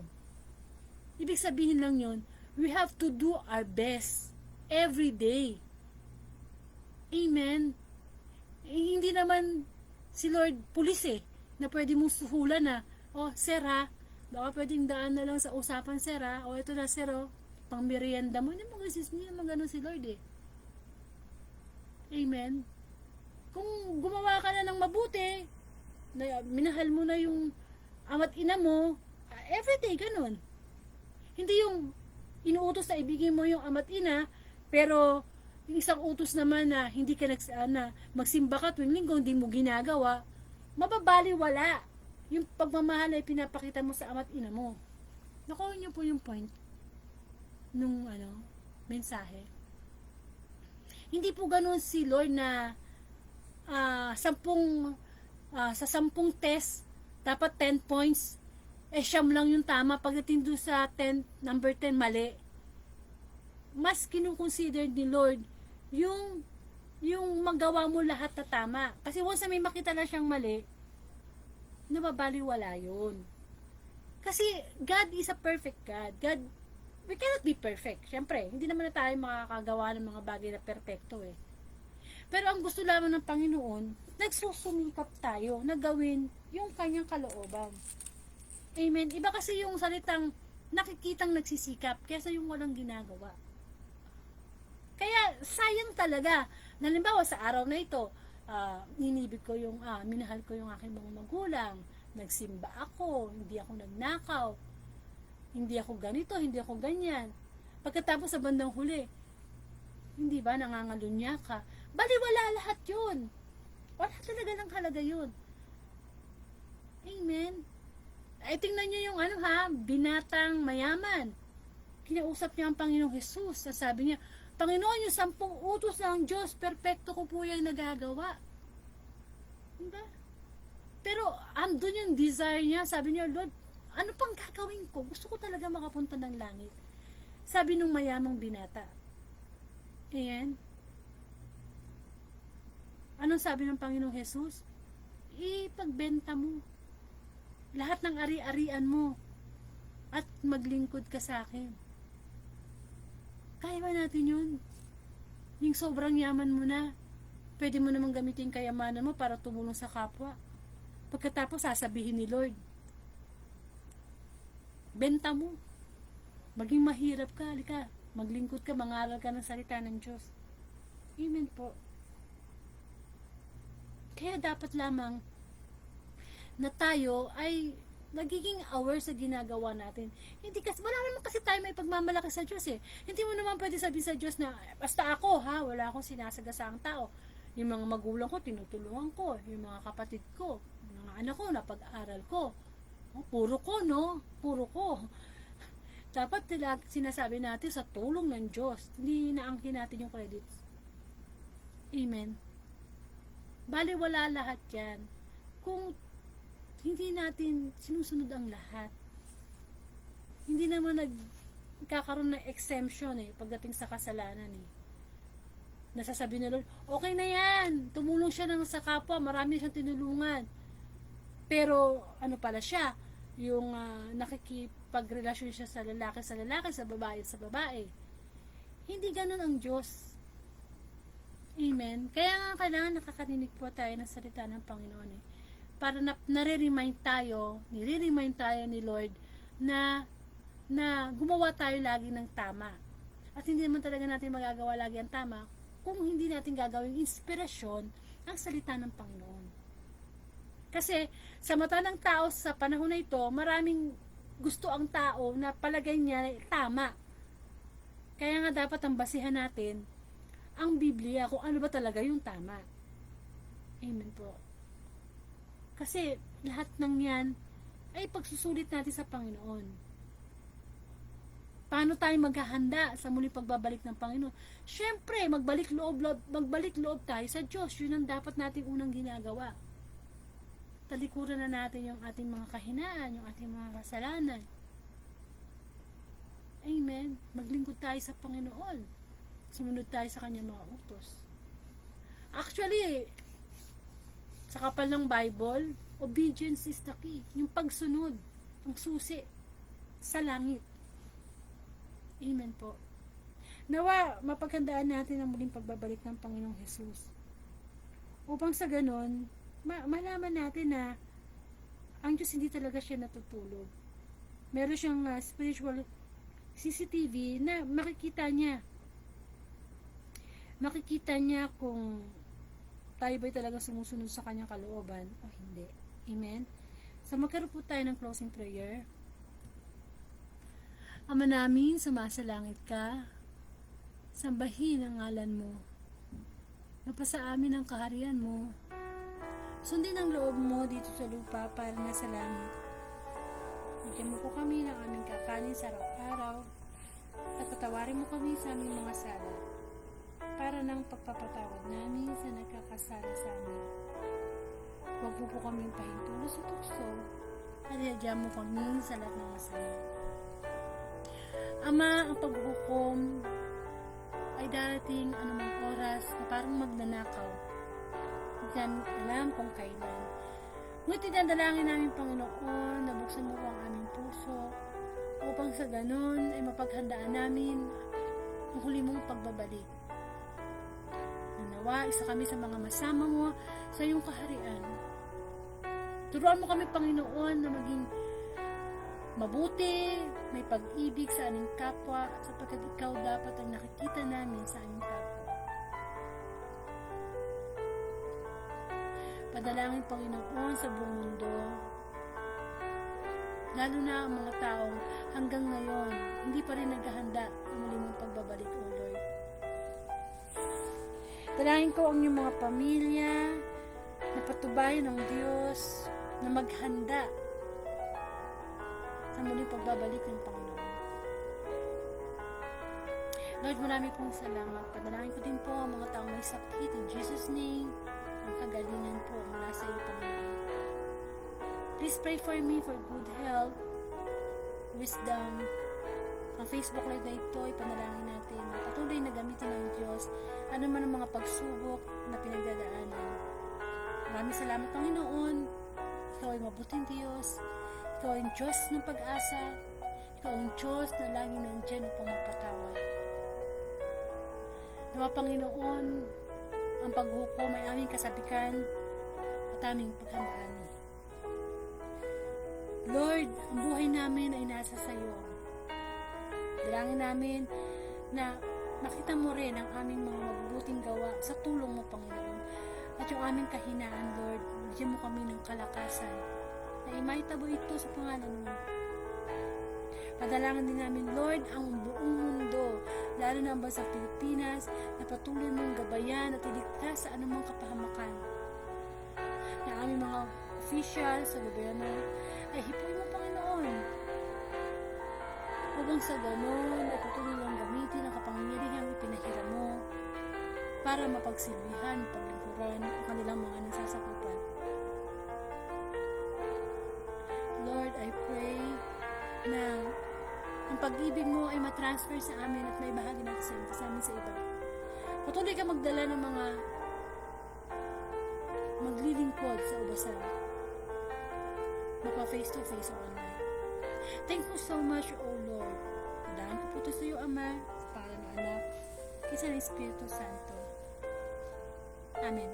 Ibig sabihin lang yun, we have to do our best every day. Amen. Hindi naman si Lord pulis na pwede mong suhulan na, sir ha, baka pwedeng daan na lang sa usapan sir ha, ito na sir pang merienda mo. Hindi naman ganun si Lord Amen. Kung gumawa ka na ng mabuti, na minahal mo na yung ama't ina mo, everyday ganun. Hindi yung inuutos na ibigay mo yung ama't ina, pero yung isang utos naman na hindi ka magsimba ka tuwing linggo, hindi mo ginagawa, mababaliwala yung pagmamahal ay pinapakita mo sa ama't ina mo. Nakuha niyo po yung point nung mensahe. Hindi po ganun si Lord na sa 10 test dapat 10 points, 9 lang yung tama. Pagdating doon sa number 10 mali. Mas kinukonsider ni Lord yung magawa mo lahat na tama. Kasi once na may makita na siyang mali, nababaliwala yun. Kasi God is a perfect God. We cannot be perfect. Siyempre, hindi naman na tayo makakagawa ng mga bagay na perfecto Pero ang gusto lamang ng Panginoon, nagsusumikap tayo na gawin yung kanyang kalooban. Amen. Iba kasi yung salitang nakikitang nagsisikap kaysa yung walang ginagawa. Kaya sayang talaga. Halimbawa sa araw na ito, minahal ko yung aking mga magulang, nagsimba ako, hindi ako nagnakaw, hindi ako ganito, hindi ako ganyan. Pagkatapos sa bandang huli, hindi ba nangangalunya ka? Bali wala lahat yun. Wala talaga ng halaga yun. Amen. Ay tingnan nyo yung binatang mayaman. Kinausap niya ang Panginoong Jesus. Sabi niya, Panginoon, yung 10 utos ng Diyos, perfecto ko po yung nagagawa. Diba? Pero andun yung desire niya. Sabi niya, Lord, ano pang gagawin ko? Gusto ko talaga makapunta ng langit. Sabi nung mayamang binata. Ayan. Anong sabi ng Panginoong Jesus? ipagbenta mo. Lahat ng ari-arian mo. At maglingkod ka sa akin. Kaya ba natin yun? Yung sobrang yaman mo na, pwede mo namang gamitin kayamanan mo para tumulong sa kapwa. Pagkatapos sasabihin ni Lord, benta mo. Maging mahirap ka, halika. Maglingkod ka, mangaral ka ng salita ng Diyos. Amen po. Kaya dapat lamang na tayo ay nagiging aware sa ginagawa natin. Hindi kasi, wala naman kasi tayo may pagmamalaki sa Diyos eh. Hindi mo naman pwede sabihin sa Diyos na, basta ako ha, wala akong sinasagasaang tao. Yung mga magulang ko, tinutulungan ko. Yung mga kapatid ko, yung mga anak ko, napag-aral ko. Oh, puro ko, no? Puro ko. Dapat sinasabi natin sa tulong ng Diyos. Hindi inaangkin natin yung credits. Amen. Bali, wala lahat yan. Kung hindi natin sinusunod ang lahat. Hindi naman nagkakaroon ng exemption pagdating sa kasalanan Nasasabi ni Lord, okay na yan, tumulong siya sa kapwa, marami siyang tinulungan. Pero ano pala siya, yung nakikipagrelasyon siya sa lalaki, sa babae. Hindi ganun ang Diyos. Amen. Kaya nga kailangan nakakarinig po tayo ng salita ng Panginoon para nire-remind tayo ni Lord na gumawa tayo lagi ng tama. At hindi naman talaga natin magagawa lagi ang tama kung hindi natin gagawing inspirasyon ang salita ng Panginoon. Kasi sa mata ng tao sa panahon na ito, maraming gusto ang tao na palagay niya tama. Kaya nga dapat ang basihan natin ang Biblia kung ano ba talaga yung tama. Amen po. Kasi lahat ng yan ay pagsusulit natin sa Panginoon. Paano tayo maghahanda sa muling pagbabalik ng Panginoon? Siyempre, magbalik loob tayo sa Diyos. Yun ang dapat nating unang ginagawa. Talikuran na natin yung ating mga kahinaan, yung ating mga kasalanan. Amen. Maglingkod tayo sa Panginoon. Sumunod tayo sa kanyang mga utos. Actually, sa kapal ng Bible, obedience is the key. Yung pagsunod, ang susi sa langit. Amen po. Nawa, mapaghandaan natin ang muling pagbabalik ng Panginoong Jesus. Upang sa ganon, malaman natin na ang Diyos hindi talaga siya natutulog. Meron siyang spiritual CCTV na makikita niya. Makikita niya kung tayo ba'y talaga sumusunod sa kanyang kalooban o hindi. Amen? So magkaroon po tayo ng closing prayer. Ama namin, sumasalangit ka, sambahin ang ngalan mo. Mapasa amin ang kaharian mo. Sundin ang loob mo dito sa lupa para nasa langit. Bigyan mo po kami ng aming kakanin sa araw-araw at patawarin mo kami sa aming mga sala para ng pagpapatawad namin sa nagkakasala sa amin. Huwag mo po kaming pahintulo sa tukso at iadya mo kami sa lahat ng masama. Ama, ang paghuhukom ay darating anumang oras na parang magnanakaw. Hindi namin alam kung kailan. Ngunit dinadalangin namin, Panginoon, na buksan mo po ang aming puso upang sa ganon ay mapaghandaan namin ang huli mong pagbabalik. Nawa, isa kami sa mga masama mo sa iyong kaharian. Turuan mo kami, Panginoon, na maging mabuti, may pag-ibig sa aming kapwa, sapagkat ikaw dapat ang nakikita namin sa aming kapwa. Padalangin, Panginoon, sa buong mundo, lalo na ang mga taong hanggang ngayon hindi pa rin naghahanda ang muli mong pagbabalik, O Lord. Dalangin ko ang iyong mga pamilya na patubayan ng Diyos na maghanda sa muling pagbabalik ng Panginoon. Lord, marami pong salamat. Padalangin ko din po ang mga taong may sakit in Jesus' name. Ang kagalingan po mula sa iyo, Panginoon. Please pray for me for good health, wisdom. Ang Facebook Live na ito, ipanalangin natin na patuloy na gamitin ng Diyos ano man ang mga pagsubok na pinagdadaanan Maraming salamat, Panginoon. Ikaw ay mabuting Diyos. Ikaw ay Diyos ng pag-asa. Ikaw ang Diyos na laging nandiyan upang mapatawad. Nawa, Panginoon, ang paghukom ay aming kasabikan at aming paghandaan. Lord, ang buhay namin ay nasa sa iyo. Dalangin namin na makita mo rin ang aming mga mabubuting gawa sa tulong mo, Panginoon. At yung aming kahinaan, Lord, bigyan mo kami ng kalakasan na imaitabo ito sa pangalan mo. Padalangin din namin, Lord, ang buong mundo, lalo na ang bansang Pilipinas, na patuloy mong gabayan at iligtas sa anumang kapahamakan. Na aming mga officials sa gobyerno ay hipuin mo, Panginoon. Upang sa ganon ay patuloy lang gamitin ang kapangyarihang ipinahiram mo para mapagsilbihan, paglingkuran ang kanilang mga nasasakupan. Lord, I pray na ang pag-ibig mo ay matransfer sa amin at may bahagi natin sa amin sa iba. Patuloy ka magdala ng mga maglilingkod sa ubasan. Mapa face to face o online. Thank you so much, O Lord. Padahan ko po ito sa iyo, Ama, sa pangalan ng Anak, isa ng Espiritu Santo. Amen.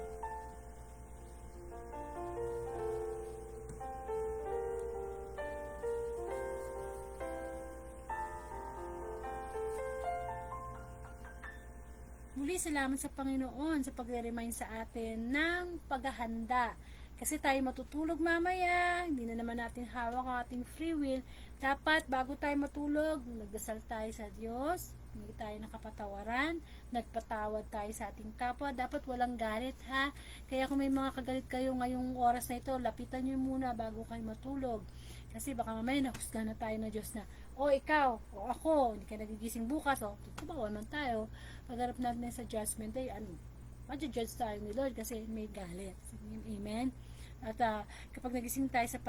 Muli, salamat sa Panginoon sa pag-remind sa atin ng paghahanda. Kasi tayo matutulog mamaya, hindi na naman natin hawak ang ating free will. Dapat bago tayo matulog, nagdasal tayo sa Diyos, hindi tayo nakapatawaran, nagpatawad tayo sa ating kapwa. Dapat walang galit, ha? Kaya kung may mga kagalit kayo ngayong oras na ito, lapitan nyo muna bago kayo matulog. Kasi baka mamaya nahusga na tayo ng Diyos na, o ikaw, o ako, hindi ka nagigising bukas, o tutubawan man tayo. Pagharap natin sa judgment day, ma-judge tayo ni Lord kasi may galit. Amen? At kapag nagising tayo sa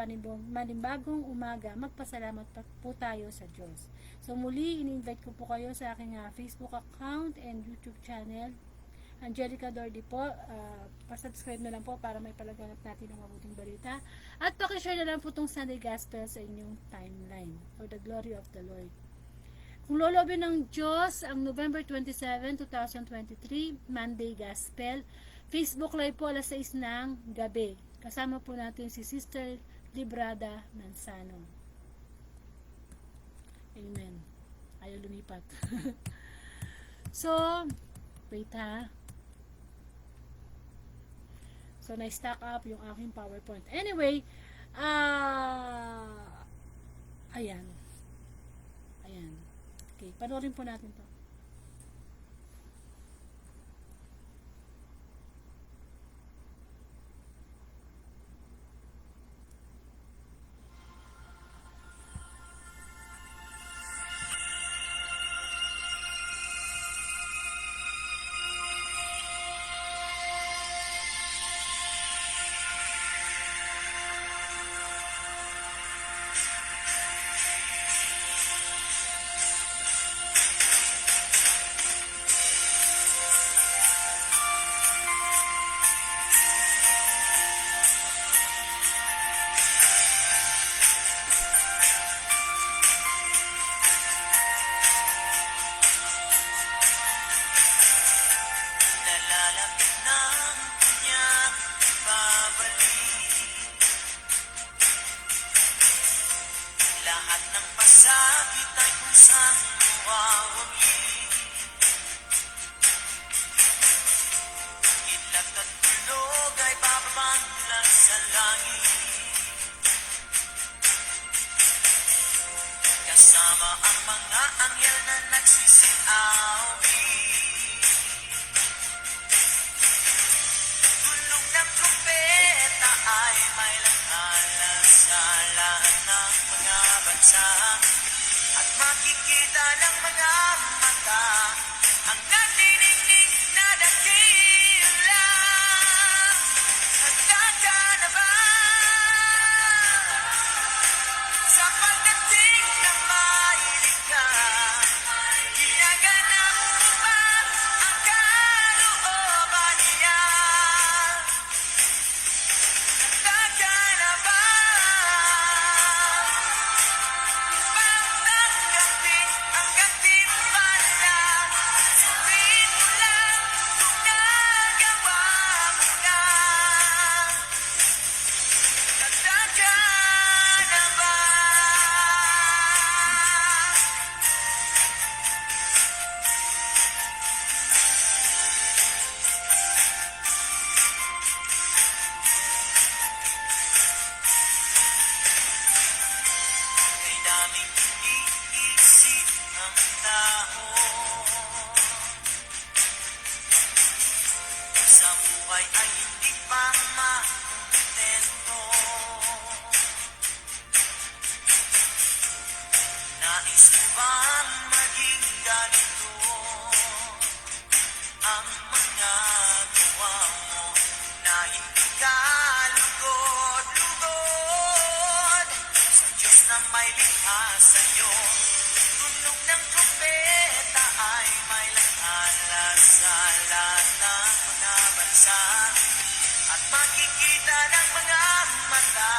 manimbagong umaga, magpasalamat po tayo sa Diyos. So muli, ini-invite ko po kayo sa aking Facebook account and YouTube channel. Angelica Dordi po. Pa-subscribe na lang po para may palaganap natin ng mabuting balita. At pakishare na lang po itong Sunday Gospel sa inyong timeline for the glory of the Lord. Kung lolobin ng Diyos, ang November 27, 2023, Monday Gospel, Facebook Live po alas 6 ng gabi. Kasama po natin si Sister Librada Mansano. Amen. Ayaw lumipat. So, wait ha. So, na-stack up yung aking PowerPoint. Anyway, ayan. Ayan. Okay, panoorin po natin to. Nalalapit ng kanyang babalik. Lahat ng pasakit ay kung saan mawawagi. Ilat at tulog ay bababang lang sa langit. Kasama ang mga anghel na nagsisiawi. Tulog ng trumpeta ay may langhala sa lahat ng mga bansa. At makikita ng mga mata ang nagniningning na dakila. Handa ka na ba sa pagdating ng mailika? Ginaganap mo ba ang kalooban niya? sa'yo. Tunog ng trumpeta ay may lathala sa lahat ng mga bansa. At makikita ng mga mata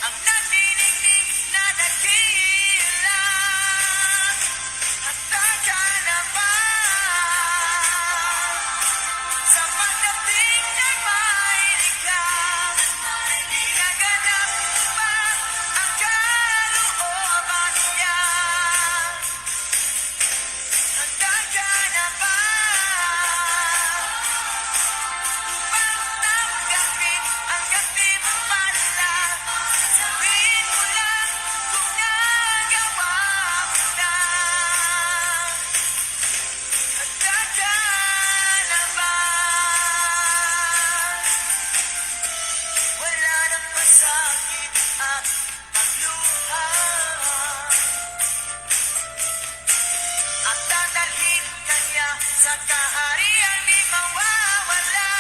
ang natinig na dakila. Handa ka na ba sa pagdating ng mahilig? Naganap mo ba ang kalooban niya? Handa ka na ba tanggapin ang gantimpala? Sabihin mo lang kung nagawa mo na. Handa ka na ba? Wala nang pasakit at pagluha, at dadalhin ka niya sa kahariang di mawawala.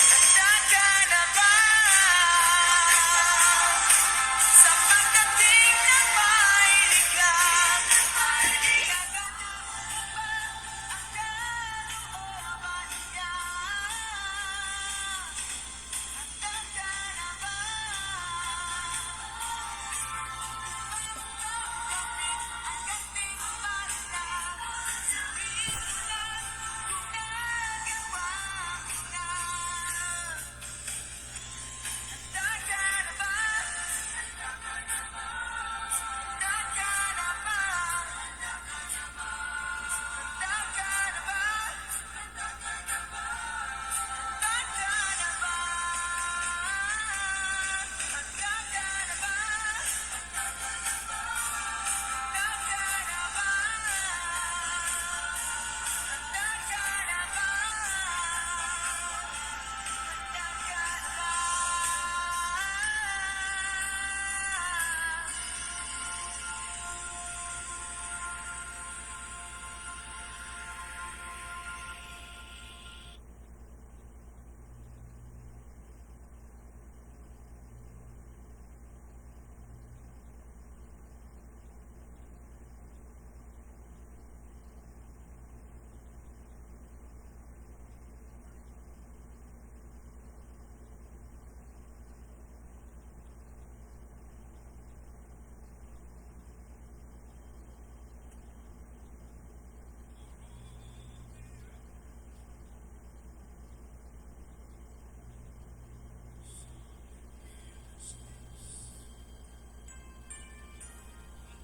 Handa ka na ba sa pagdating ng mahilig? Naganap mo ba ang kalooban niya? Handa ka na ba tanggapin ang gantimpala? Sabihin mo lang kung nagawa mo na. Handa ka na ba? Handa ka na ba? Handa ka na ba? Handa ka na ba? Handa ka na ba? Handa ka na ba? Handa ka na ba? Handa ka na ba?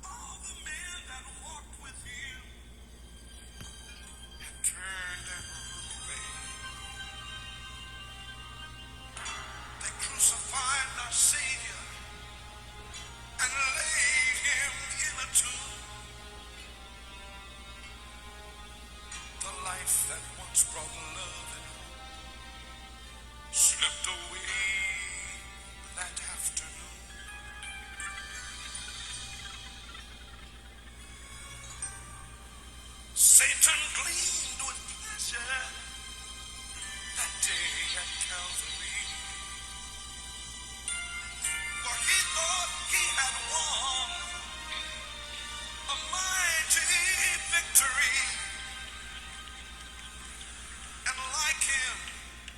All the men that walked with him had turned away. They crucified our Savior and laid him in a tomb. The life that once brought love and hope slipped away that afternoon. Satan gleamed with pleasure that day at Calvary, for he thought he had won a mighty victory. And like him,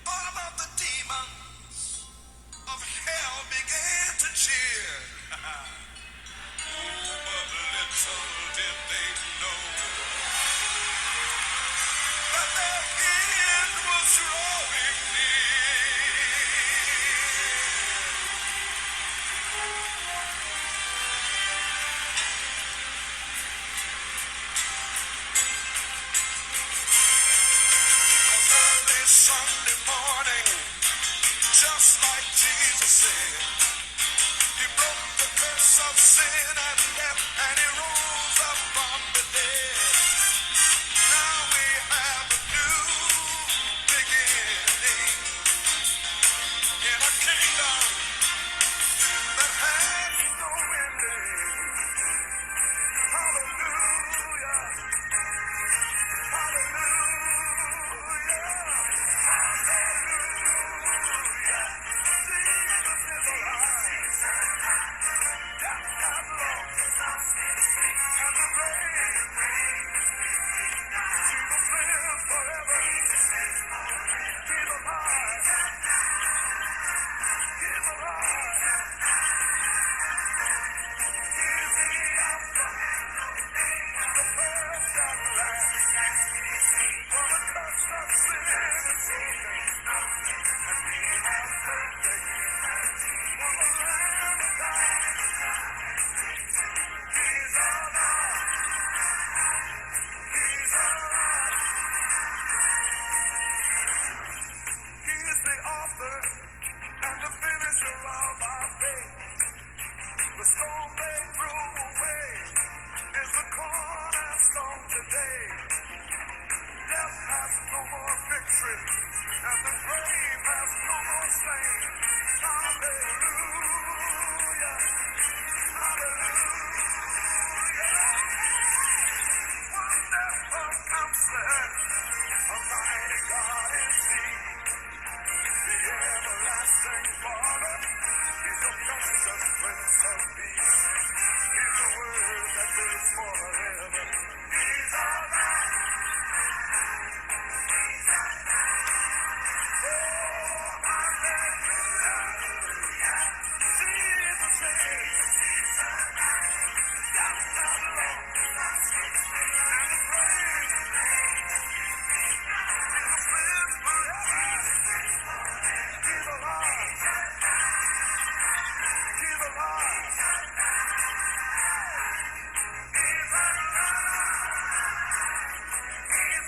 all of the demons of hell began to cheer. Oh, but little did they know that their end was drawing Sunday morning, just like Jesus said, broke the curse of sin and death, and he rose up from the dead. Now we have a new beginning in a kingdom that has no ending. Hallelujah, hallelujah, hallelujah. Jesus is alive. Death has lost, and the grave, Jesus lives forever. He's alive. He's alive. He's the Alpha, the first and last. For the curse of sin is broken, and we have perfect. For the Lamb of God, He's alive. He's alive. He is the author and the finisher of our faith. The stone they threw away is the cornerstone today. Death has no more victory, and the grave has no more stain. Hallelujah, hallelujah. Wonderful Counselor, a mighty God indeed. The everlasting Father, He's the precious Prince of Peace. He's the Word that lives forever. He's alive. Oh, hallelujah. Jesus is. Death has lost, and the grave, Jesus lives forever. He's alive. He's alive. He's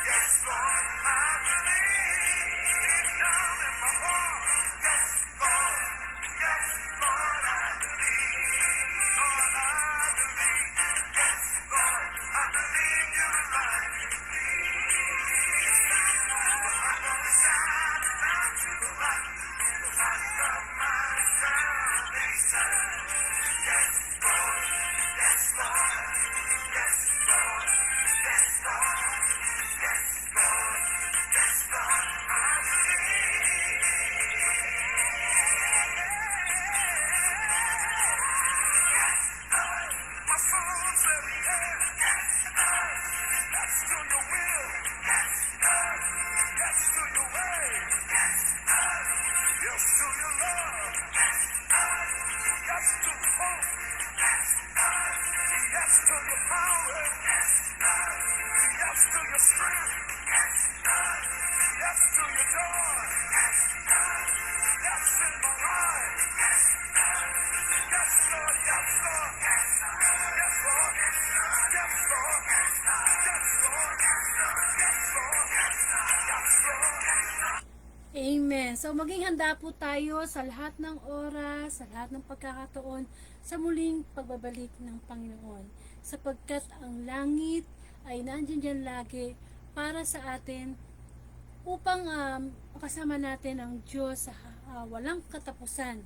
Yes, Lord, I believe. your strength. Yes to your joy. Yes in my life. Yes, Lord. Yes, Lord. Yes, Lord. Yes, Lord. Yes, Lord. Yes, Lord. Yes, Lord. Amen. So maging handa po tayo sa lahat ng oras, sa lahat ng pagkakataon, sa muling pagbabalik ng Panginoon. Sapagkat ang langit ay nandiyan dyan lagi para sa atin upang makasama natin ang Diyos sa walang katapusan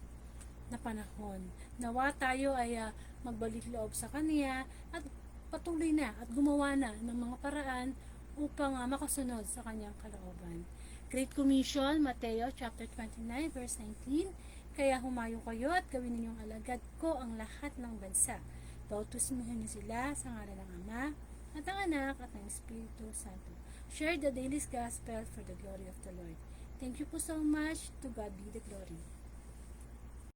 na panahon. Nawa tayo ay magbalik loob sa Kanya at patuloy na at gumawa na ng mga paraan upang makasunod sa Kanyang kalooban. Great Commission, Mateo chapter 29 verse 19. Kaya humayo kayo at gawin ninyong alagad ko ang lahat ng bansa. Bautismuhin niyo sila sa ngalan ng Ama at ng Anak at ng Espiritu Santo. Share the daily gospel for the glory of the Lord. Thank you po so much. To God be the glory.